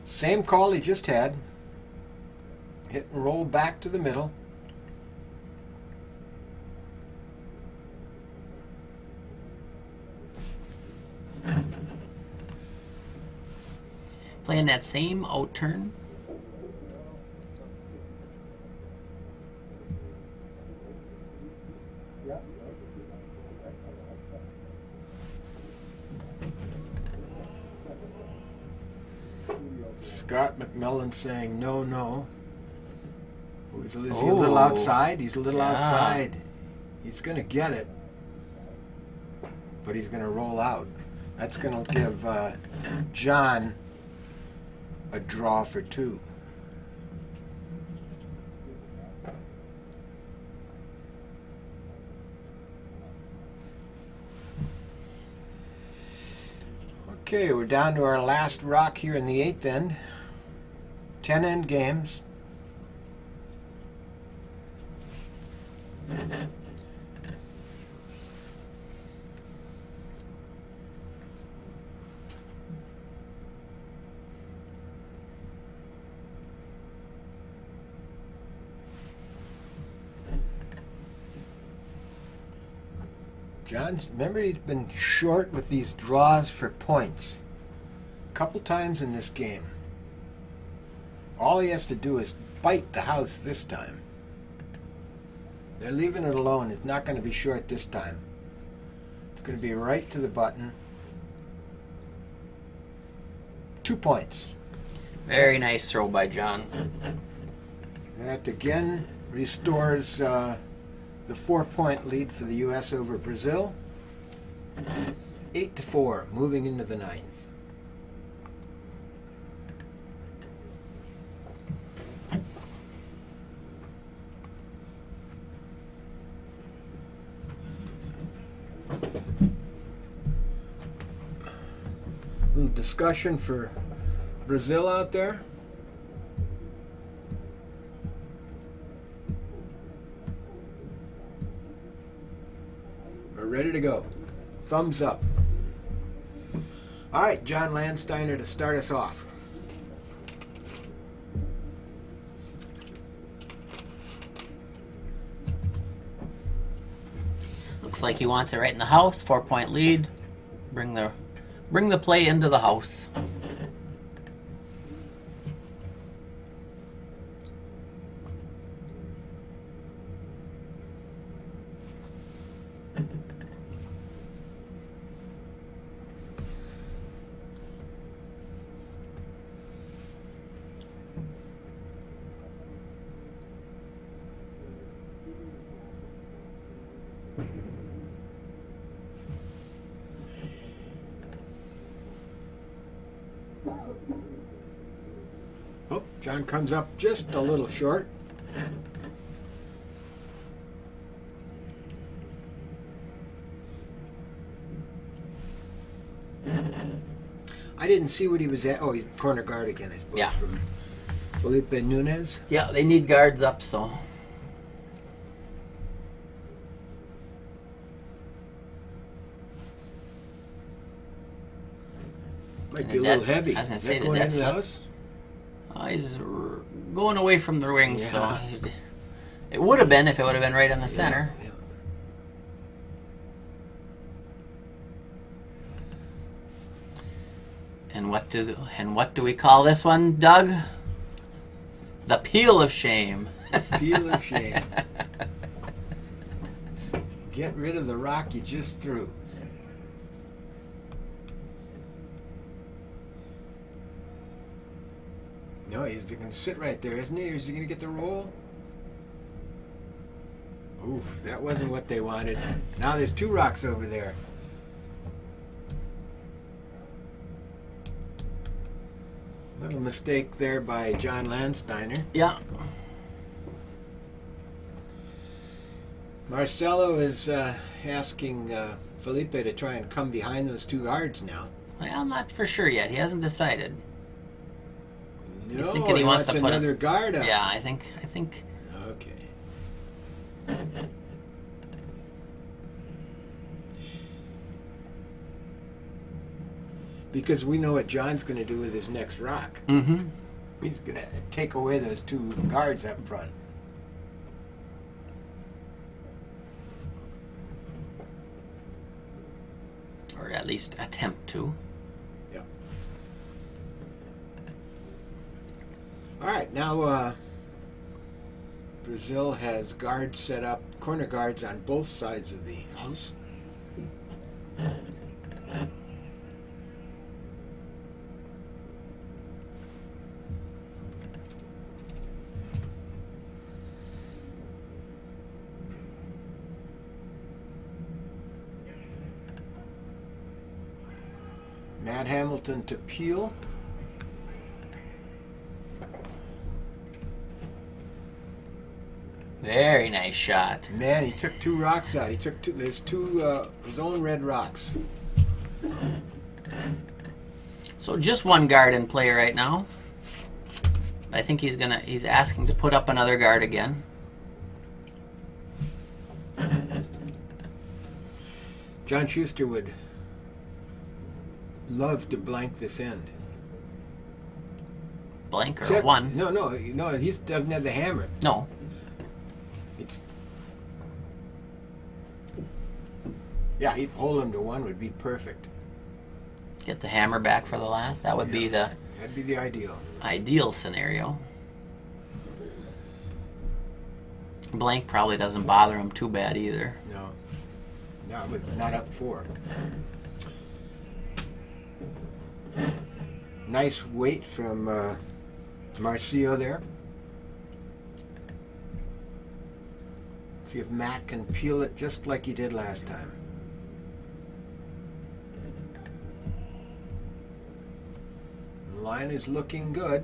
Same call he just had. Hit and roll back to the middle. Playing that same out turn. Scott McMillan saying no, no. Is he a little outside? He's a little outside. He's going to get it, but he's going to roll out. That's going to give John a draw for 2. Okay, we're down to our last rock here in the 8th end. 10 end games. John's, remember, he's been short with these draws for points a couple times in this game. All he has to do is bite the house this time. They're leaving it alone. It's not going to be short this time. It's going to be right to the button. 2 points. Very nice throw by John. That again restores the 4-point lead for the U.S. over Brazil. 8-4, moving into the ninth. Little discussion for Brazil out there. We're ready to go. Thumbs up. All right, John Landsteiner to start us off. Looks like he wants it right in the house. 4-point lead. Bring the play into the house. Oh, John comes up just a little short. I didn't see what he was at. Oh, he's corner guard again, I suppose, Yeah. from Felipe Nunez. Yeah, they need guards up, so. Might be a Did little that- heavy. I was gonna Is say, that did going that into the slip? house? He's going away from the ring, so Yeah. it would have been if it would have been right in the center. Yeah. And what do we call this one, Doug? The peel of shame. Peel of shame. Get rid of the rock you just threw. No, he's going to sit right there, isn't he? Or is he going to get the roll? Oof, that wasn't what they wanted. Now there's 2 rocks over there. Little mistake there by John Landsteiner. Yeah. Marcelo is asking Felipe to try and come behind those 2 guards now. Well, I'm not for sure yet. He hasn't decided. No, He's thinking he wants to put another guard up. Yeah, I think. Okay. Because we know what John's going to do with his next rock. Mm-hmm. He's going to take away those 2 guards up front. Or at least attempt to. Yeah. All right, now Brazil has guards set up, corner guards on both sides of the house. Matt Hamilton to Peel. Very nice shot. Man, he took 2 rocks out. He took 2. There's 2 his own red rocks. So just 1 guard in play right now. I think he's asking to put up another guard again. John Schuster would love to blank this end. Blank or Except- 1. No, he doesn't have the hammer. No. It's Yeah, he'd hold him to one would be perfect. Get the hammer back for the last. That would be the That'd be the ideal. ideal scenario. Blank probably doesn't bother him too bad either. No. Not up 4. Nice weight from Marcio there. See if Matt can peel it just like he did last time. The line is looking good.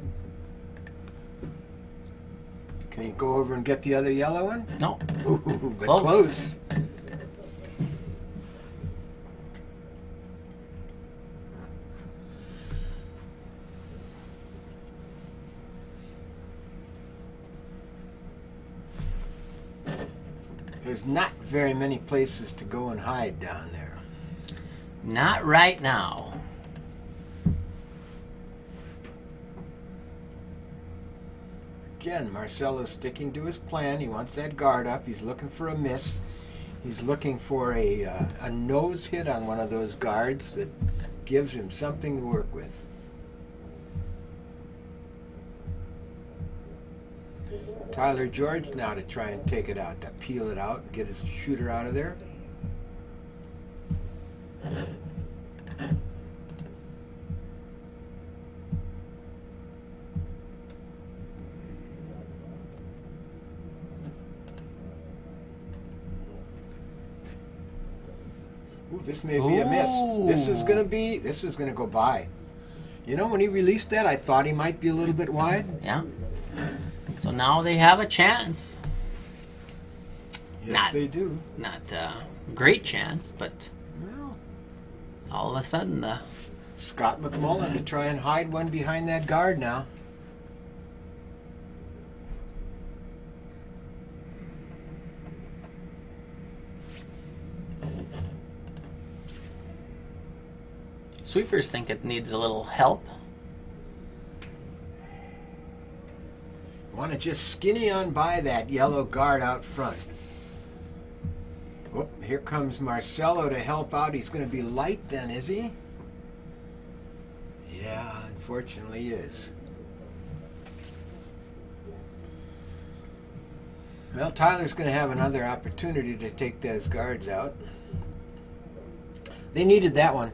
Can he go over and get the other yellow one? No. Ooh, but Close. close. There's not very many places to go and hide down there. Not right now. Again, Marcelo's sticking to his plan. He wants that guard up. He's looking for a miss. He's looking for a nose hit on one of those guards that gives him something to work with. Tyler George now to try and take it out, to peel it out and get his shooter out of there. Ooh, this may be a miss. This is gonna go by. You know, when he released that, I thought he might be a little bit wide. Yeah. So now they have a chance. Yes, they do. Not a great chance, but Well, all of a sudden the Scott McMullen to try and hide one behind that guard now. sweepers think it needs a little help. Want to just skinny on by that yellow guard out front. Oh, here comes Marcelo to help out. He's going to be light then, is he? Yeah, unfortunately he is. Well, Tyler's going to have another opportunity to take those guards out. They needed that one.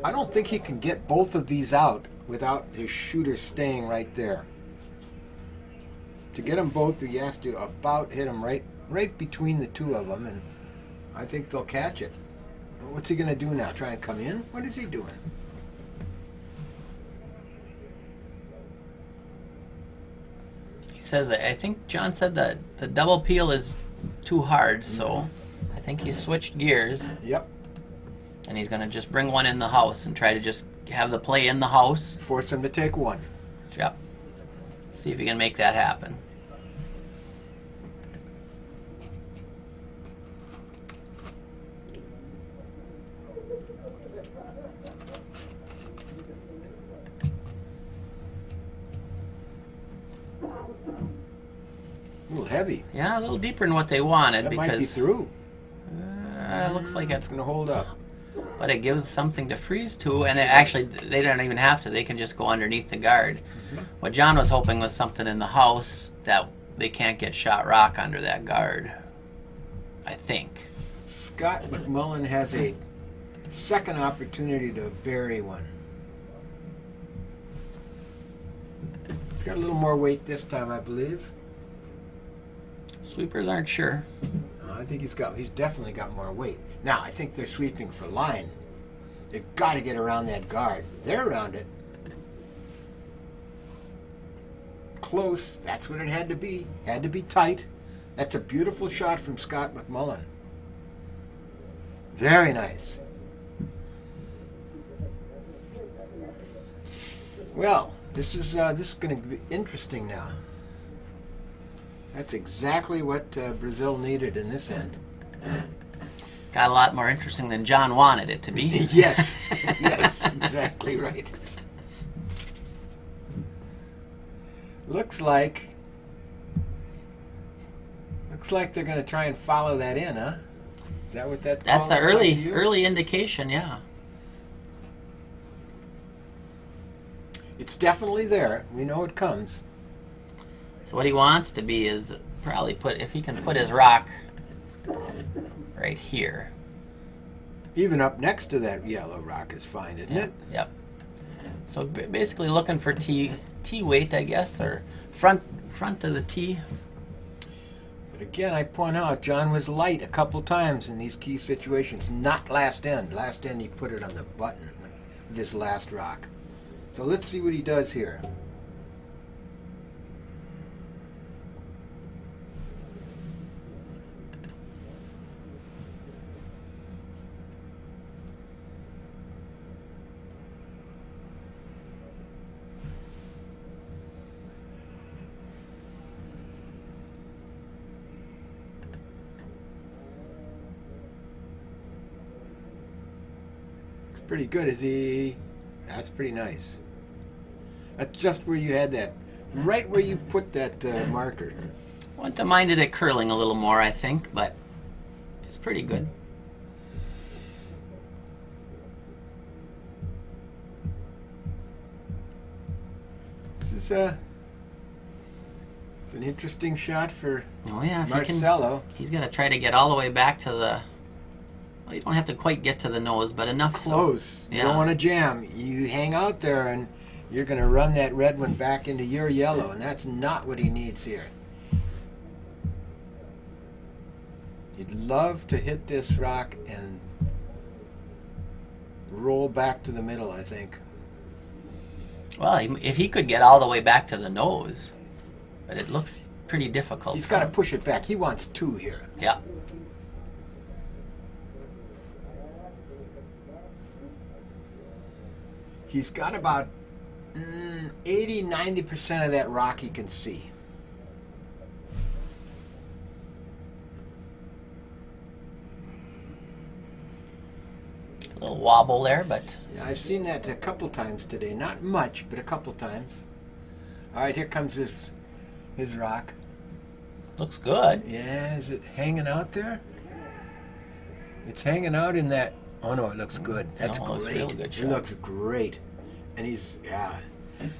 I don't think he can get both of these out without his shooter staying right there. To get them both, he has to about hit them right between the two of them, and I think they'll catch it. What's he going to do now? Try and come in? What is he doing? He says that, I think John said that the double peel is too hard, so I think he switched gears. Yep. And he's going to just bring one in the house and try to just have the play in the house. Force him to take one. Yep. See if he can make that happen. A little heavy. Yeah, a little deeper than what they wanted That might be because through. it looks like It's going to hold up. but it gives something to freeze to, and it actually they don't even have to. They can just go underneath the guard. What John was hoping was something in the house that they can't get shot rock under that guard. I think. Scott McMullen has a second opportunity to bury one. He's got a little more weight this time, I believe. Sweepers aren't sure. I think he's definitely got more weight. Now, I think they're sweeping for line. They've got to get around that guard. They're around it. Close. That's what it had to be. Had to be tight. That's a beautiful shot from Scott McMullen. Very nice. Well, this is going to be interesting now. That's exactly what Brazil needed in this end. Got a lot more interesting than John wanted it to be. Yes, yes, exactly right. Looks like they're going to try and follow that in, huh? Is that what that? That's call the looks like to early you? early indication, yeah. It's definitely there. We know it comes. So what he wants to be is probably if he can put his rock right here. Even up next to that yellow rock is fine, isn't it? Yep. So basically looking for T weight, I guess, or front of the T. But again, I point out, John was light a couple times in these key situations. Not last end. Last end, he put it on the button with this last rock. So let's see what he does here. It's pretty good, is he? That's pretty nice. That's just where you had that, right where you put that marker. Want to mind it curling a little more, I think, but it's pretty good. This is it's an interesting shot for Oh yeah, if Marcelo. he's gonna try to get all the way back to the. Well, you don't have to quite get to the nose, but enough Close. You Yeah. don't want to jam. You hang out there and you're going to run that red one back into your yellow, and that's not what he needs here. He'd love to hit this rock and roll back to the middle, I think. Well, if he could get all the way back to the nose, but it looks pretty difficult. He's got to push it back. He wants two here. Yeah. He's got about 80-90% of that rock he can see. A little wobble there, but Yeah, I've seen that a couple times today. Not much, but a couple times. All right, here comes his rock. looks good. Yeah, is it hanging out there? It's hanging out in that. Oh no, it looks good. That's No, it's a great. real good It shot. looks great. And he's, yeah.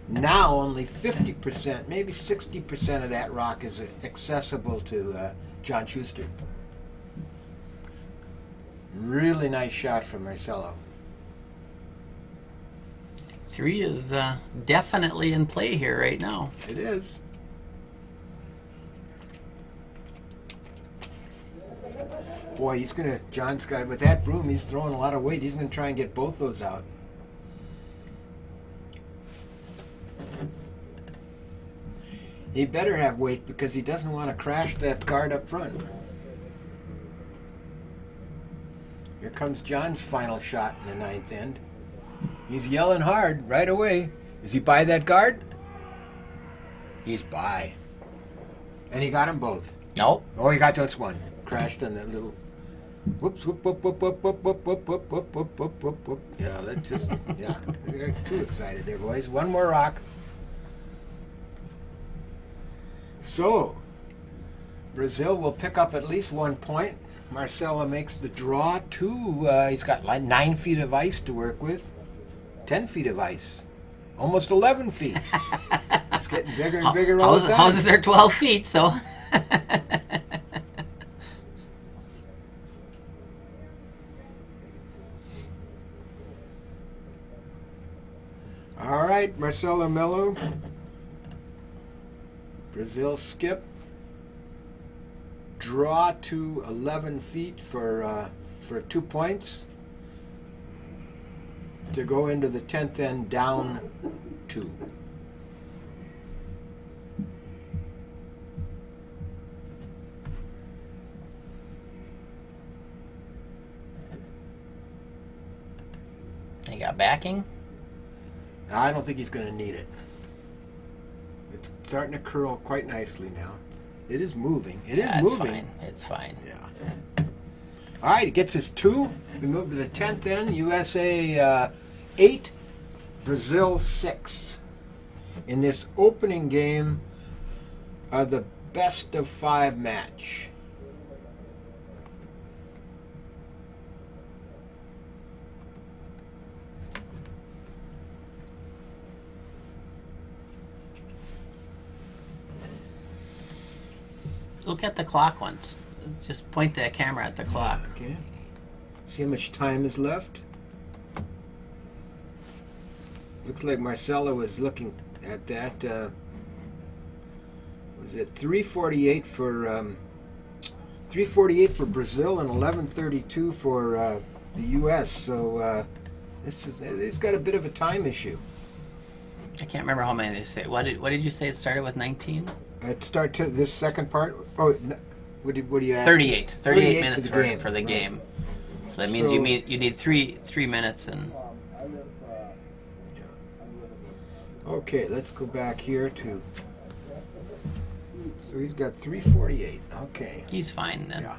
Now only 50%, maybe 60% of that rock is accessible to John Schuster. Really nice shot from Marcelo. 3 is definitely in play here right now. It is. Boy, John's got, with that broom, he's throwing a lot of weight. He's going to try and get both those out. He better have weight because he doesn't want to crash that guard up front. Here comes John's final shot in the ninth end. He's yelling hard right away. Is he by that guard? He's by. And he got them both. Nope. Oh, he got just one. Crashed on that little. Whoops, whoop, whoop, whoop, whoop, whoop, whoop, whoop, whoop, whoop, whoop, whoop, whoop, whoop. Yeah, that just, yeah. They got too excited there, boys. One more rock. So, Brazil will pick up at least 1 point. Marcelo makes the draw. He's got like 9 feet of ice to work with. 10 feet of ice. Almost 11 feet. It's getting bigger and bigger all the time. Houses are 12 feet, so. All right, Marcelo Melo. Brazil skip. Draw to 11 feet for 2 points. To go into the 10th end down 2. They got backing. I don't think he's going to need it. It's starting to curl quite nicely now. It is moving. It is Yeah, it's moving. fine. It's fine. Yeah. All right, it gets us 2. We move to the 10th end. USA 8, Brazil 6. In this opening game of the best of 5 match. Look at the clock once. Just point the camera at the clock. Okay. See how much time is left. Looks like Marcelo is looking at that. Was it 3:48 for 3:48 for Brazil and 11:32 for the U.S. So it's got a bit of a time issue. I can't remember how many they say. What did you say? It started with 19? Start to this second part. Oh, what do you ask? 38. 38 minutes for the game. for the Right. game. So that means So- you need three minutes and Okay, let's go back here to. So he's got 3:48. Okay. he's fine then. Yeah.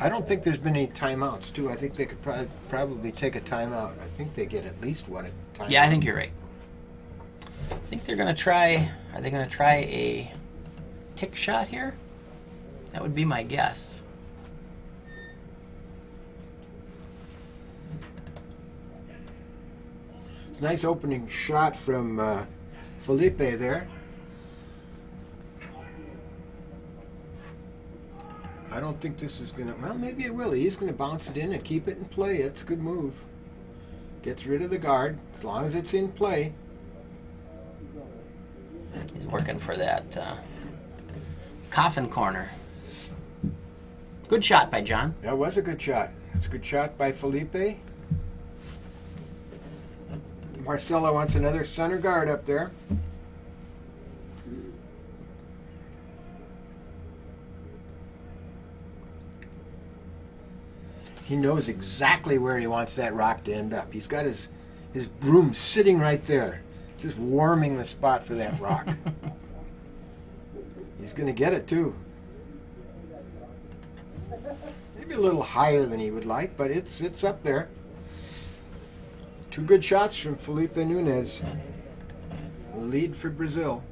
I don't think there's been any timeouts, too. I think they could probably take a timeout. I think they get at least one timeout. Yeah, I think you're right. I think they're gonna try. Are they gonna try a tick shot here? That would be my guess. It's a nice opening shot from Felipe there. I don't think this is going to... Well, maybe it will. He's going to bounce it in and keep it in play. It's a good move. Gets rid of the guard, as long as it's in play. He's working for that coffin corner. Good shot by John. That was a good shot. It's a good shot by Felipe. Marcelo wants another center guard up there. He knows exactly where he wants that rock to end up. He's got his broom sitting right there, just warming the spot for that rock. He's going to get it, too. Maybe a little higher than he would like, but it's up there. 2 good shots from Felipe Nunes. Lead for Brazil.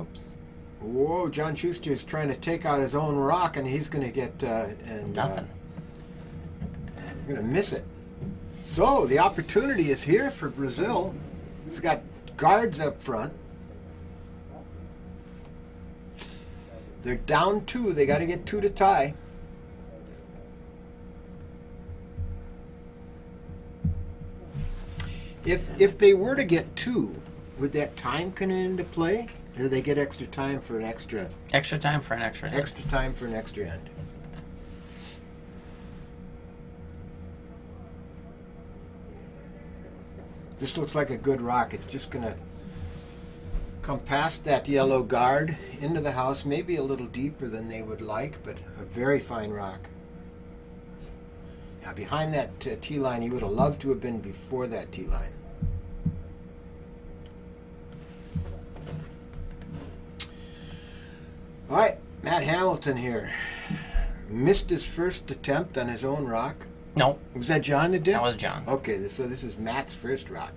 Oops. Whoa, John Schuster is trying to take out his own rock, and he's going to get Nothing. Going to miss it. So the opportunity is here for Brazil. He's got guards up front. They're down 2. They got to get 2 to tie. If they were to get 2, would that time come into play? Or do they get extra time for an extra Extra time for an extra hit. time for an extra end? This looks like a good rock. It's just going to come past that yellow guard into the house, maybe a little deeper than they would like, but a very fine rock. Now, behind that tee line, he would have loved to have been before that tee line. All right, Matt Hamilton here. Missed his first attempt on his own rock. No, Was that John that did? that was John. Okay, so this is Matt's first rock.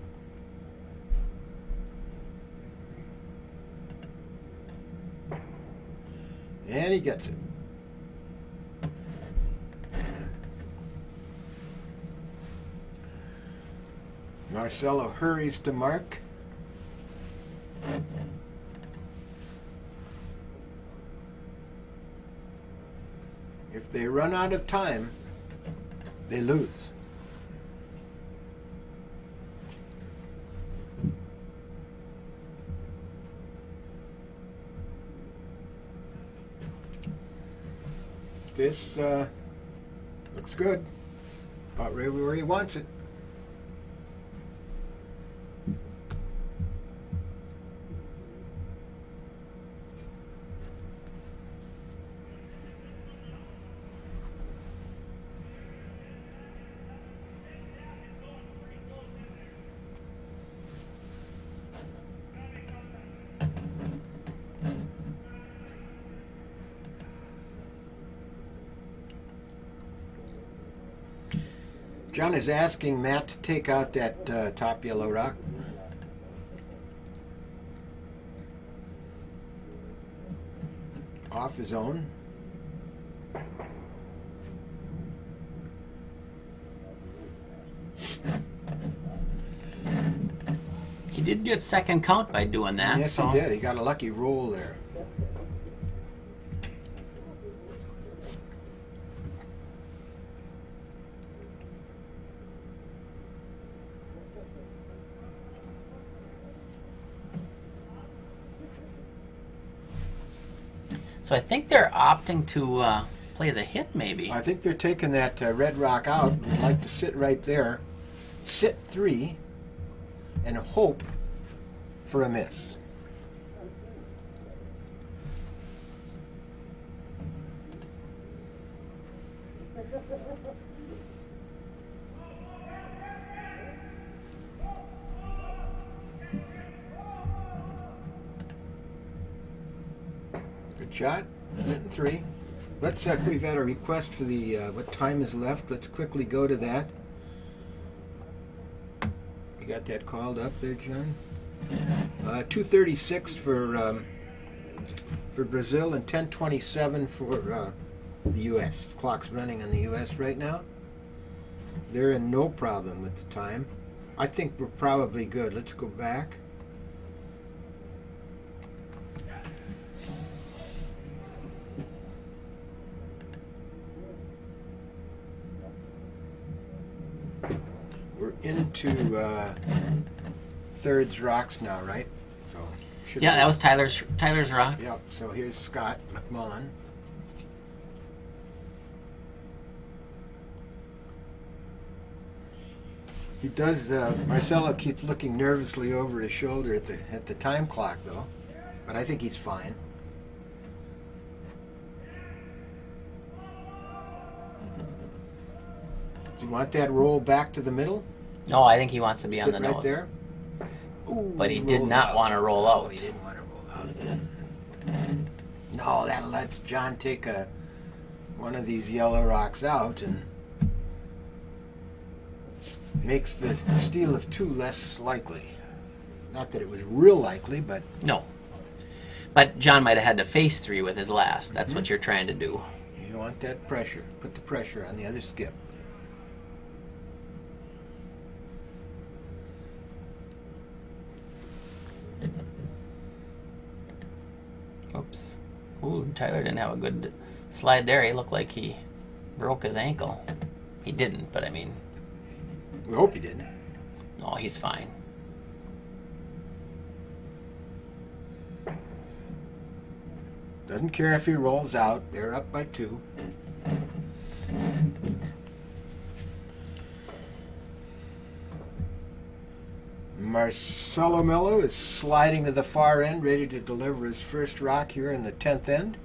And he gets it. Marcelo hurries to mark. If they run out of time, they lose. This looks good. About right where he wants it. John is asking Matt to take out that top yellow rock. Off his own. He did get second count by doing that. Yes, so. he did. He got a lucky roll there. So I think they're opting to play the hit, maybe. I think they're taking that red rock out. Would like to sit right there, sit 3, and hope for a miss. Good shot. Sitting 3. Let's. We've had a request for the what time is left. Let's quickly go to that. You got that called up there, John? 2:36 for Brazil and 10:27 for the U.S. The clock's running on the U.S. right now. They're in no problem with the time. I think we're probably good. Let's go back. We're into thirds rocks now, right? So Yeah, that was Tyler's rock. Yep. So here's Scott McMullen. He does. Marcelo keeps looking nervously over his shoulder at the time clock, though. But I think he's fine. Do you want that roll back to the middle? No, I think he wants to be on Sit the right nose. there. Ooh, But he did rolled not out. want to roll No, out. he didn't want to roll out. No, that lets John take one of these yellow rocks out and makes the steal of 2 less likely. Not that it was real likely, but No. But John might have had to face 3 with his last. That's what you're trying to do. you want that pressure. Put the pressure on the other skip. Oops. Ooh, Tyler didn't have a good slide there. He looked like he broke his ankle. He didn't, but I mean, We hope he didn't. no, he's fine. Doesn't care if he rolls out. They're up by 2. Marcelo Melo is sliding to the far end, ready to deliver his first rock here in the 10th end.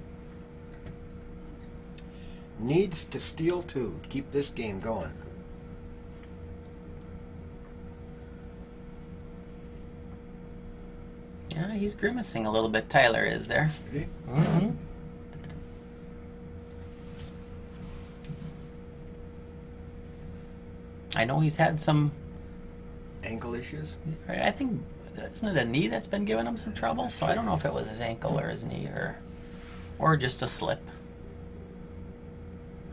Needs to steal 2 to keep this game going. Yeah, he's grimacing a little bit. Tyler is there. Ready? Mm-hmm. I know he's had some. Ankle issues. I think isn't it a knee that's been giving him some trouble? So I don't know if it was his ankle or his knee or just a slip.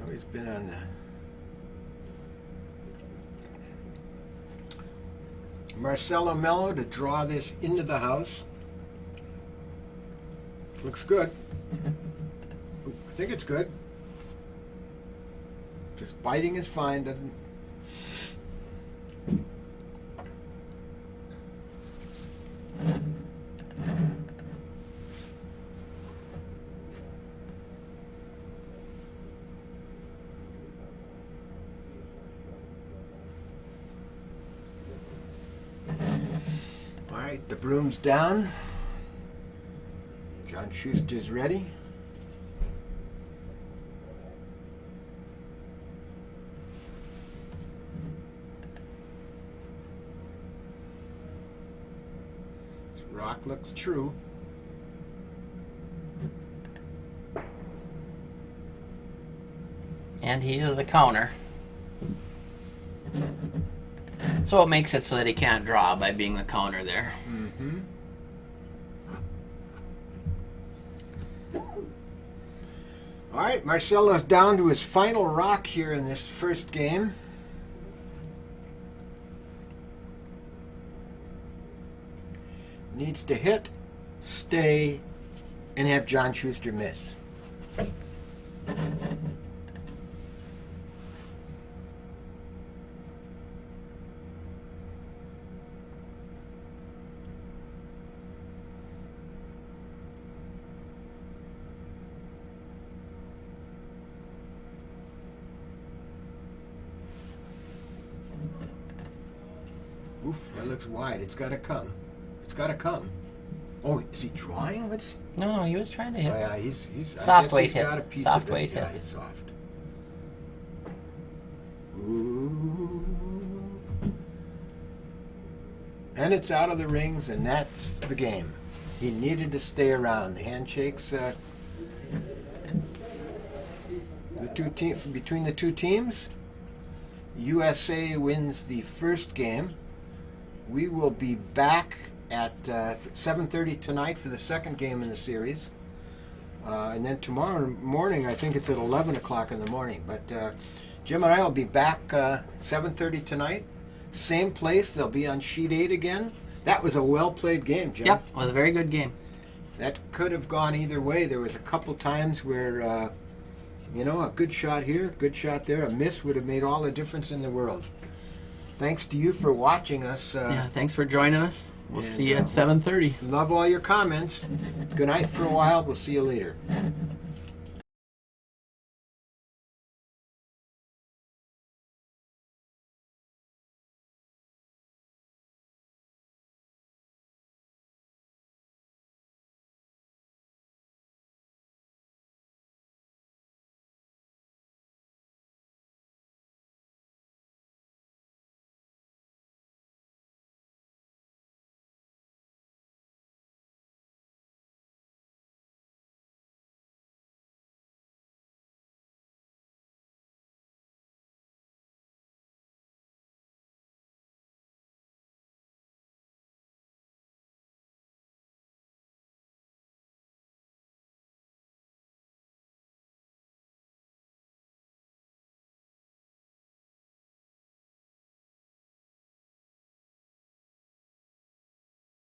Oh, he's been on the Marcelo Melo to draw this into the house. Looks good. Ooh, I think it's good. Just biting is fine, doesn't. All right, the broom's down. John Schuster's ready. This rock looks true. And he is the counter. So it makes it so that he can't draw by being the counter there. Mm-hmm. All right, Marcelo's down to his final rock here in this first game. Needs to hit, stay, and have John Schuster miss. Oof, that looks wide. It's got to come. It's got to come. Oh, is he drawing? What's... No, he was trying to hit. Oh, yeah, he's Soft I guess weight he's hit. got a piece Soft of it. weight Yeah, hit. he's soft. Ooh. And it's out of the rings, and that's the game. He needed to stay around. The handshakes between the two teams. USA wins the first game. We will be back at 7:30 tonight for the second game in the series. And then tomorrow morning, I think it's at 11 o'clock in the morning. But Jim and I will be back 7:30 tonight. Same place. They'll be on sheet 8 again. That was a well-played game, Jim. Yep, it was a very good game. That could have gone either way. There was a couple times where, a good shot here, good shot there, a miss would have made all the difference in the world. Thanks to you for watching us. Yeah, thanks for joining us. We'll and, see you at 7:30. Love all your comments. Good night for a while. We'll see you later.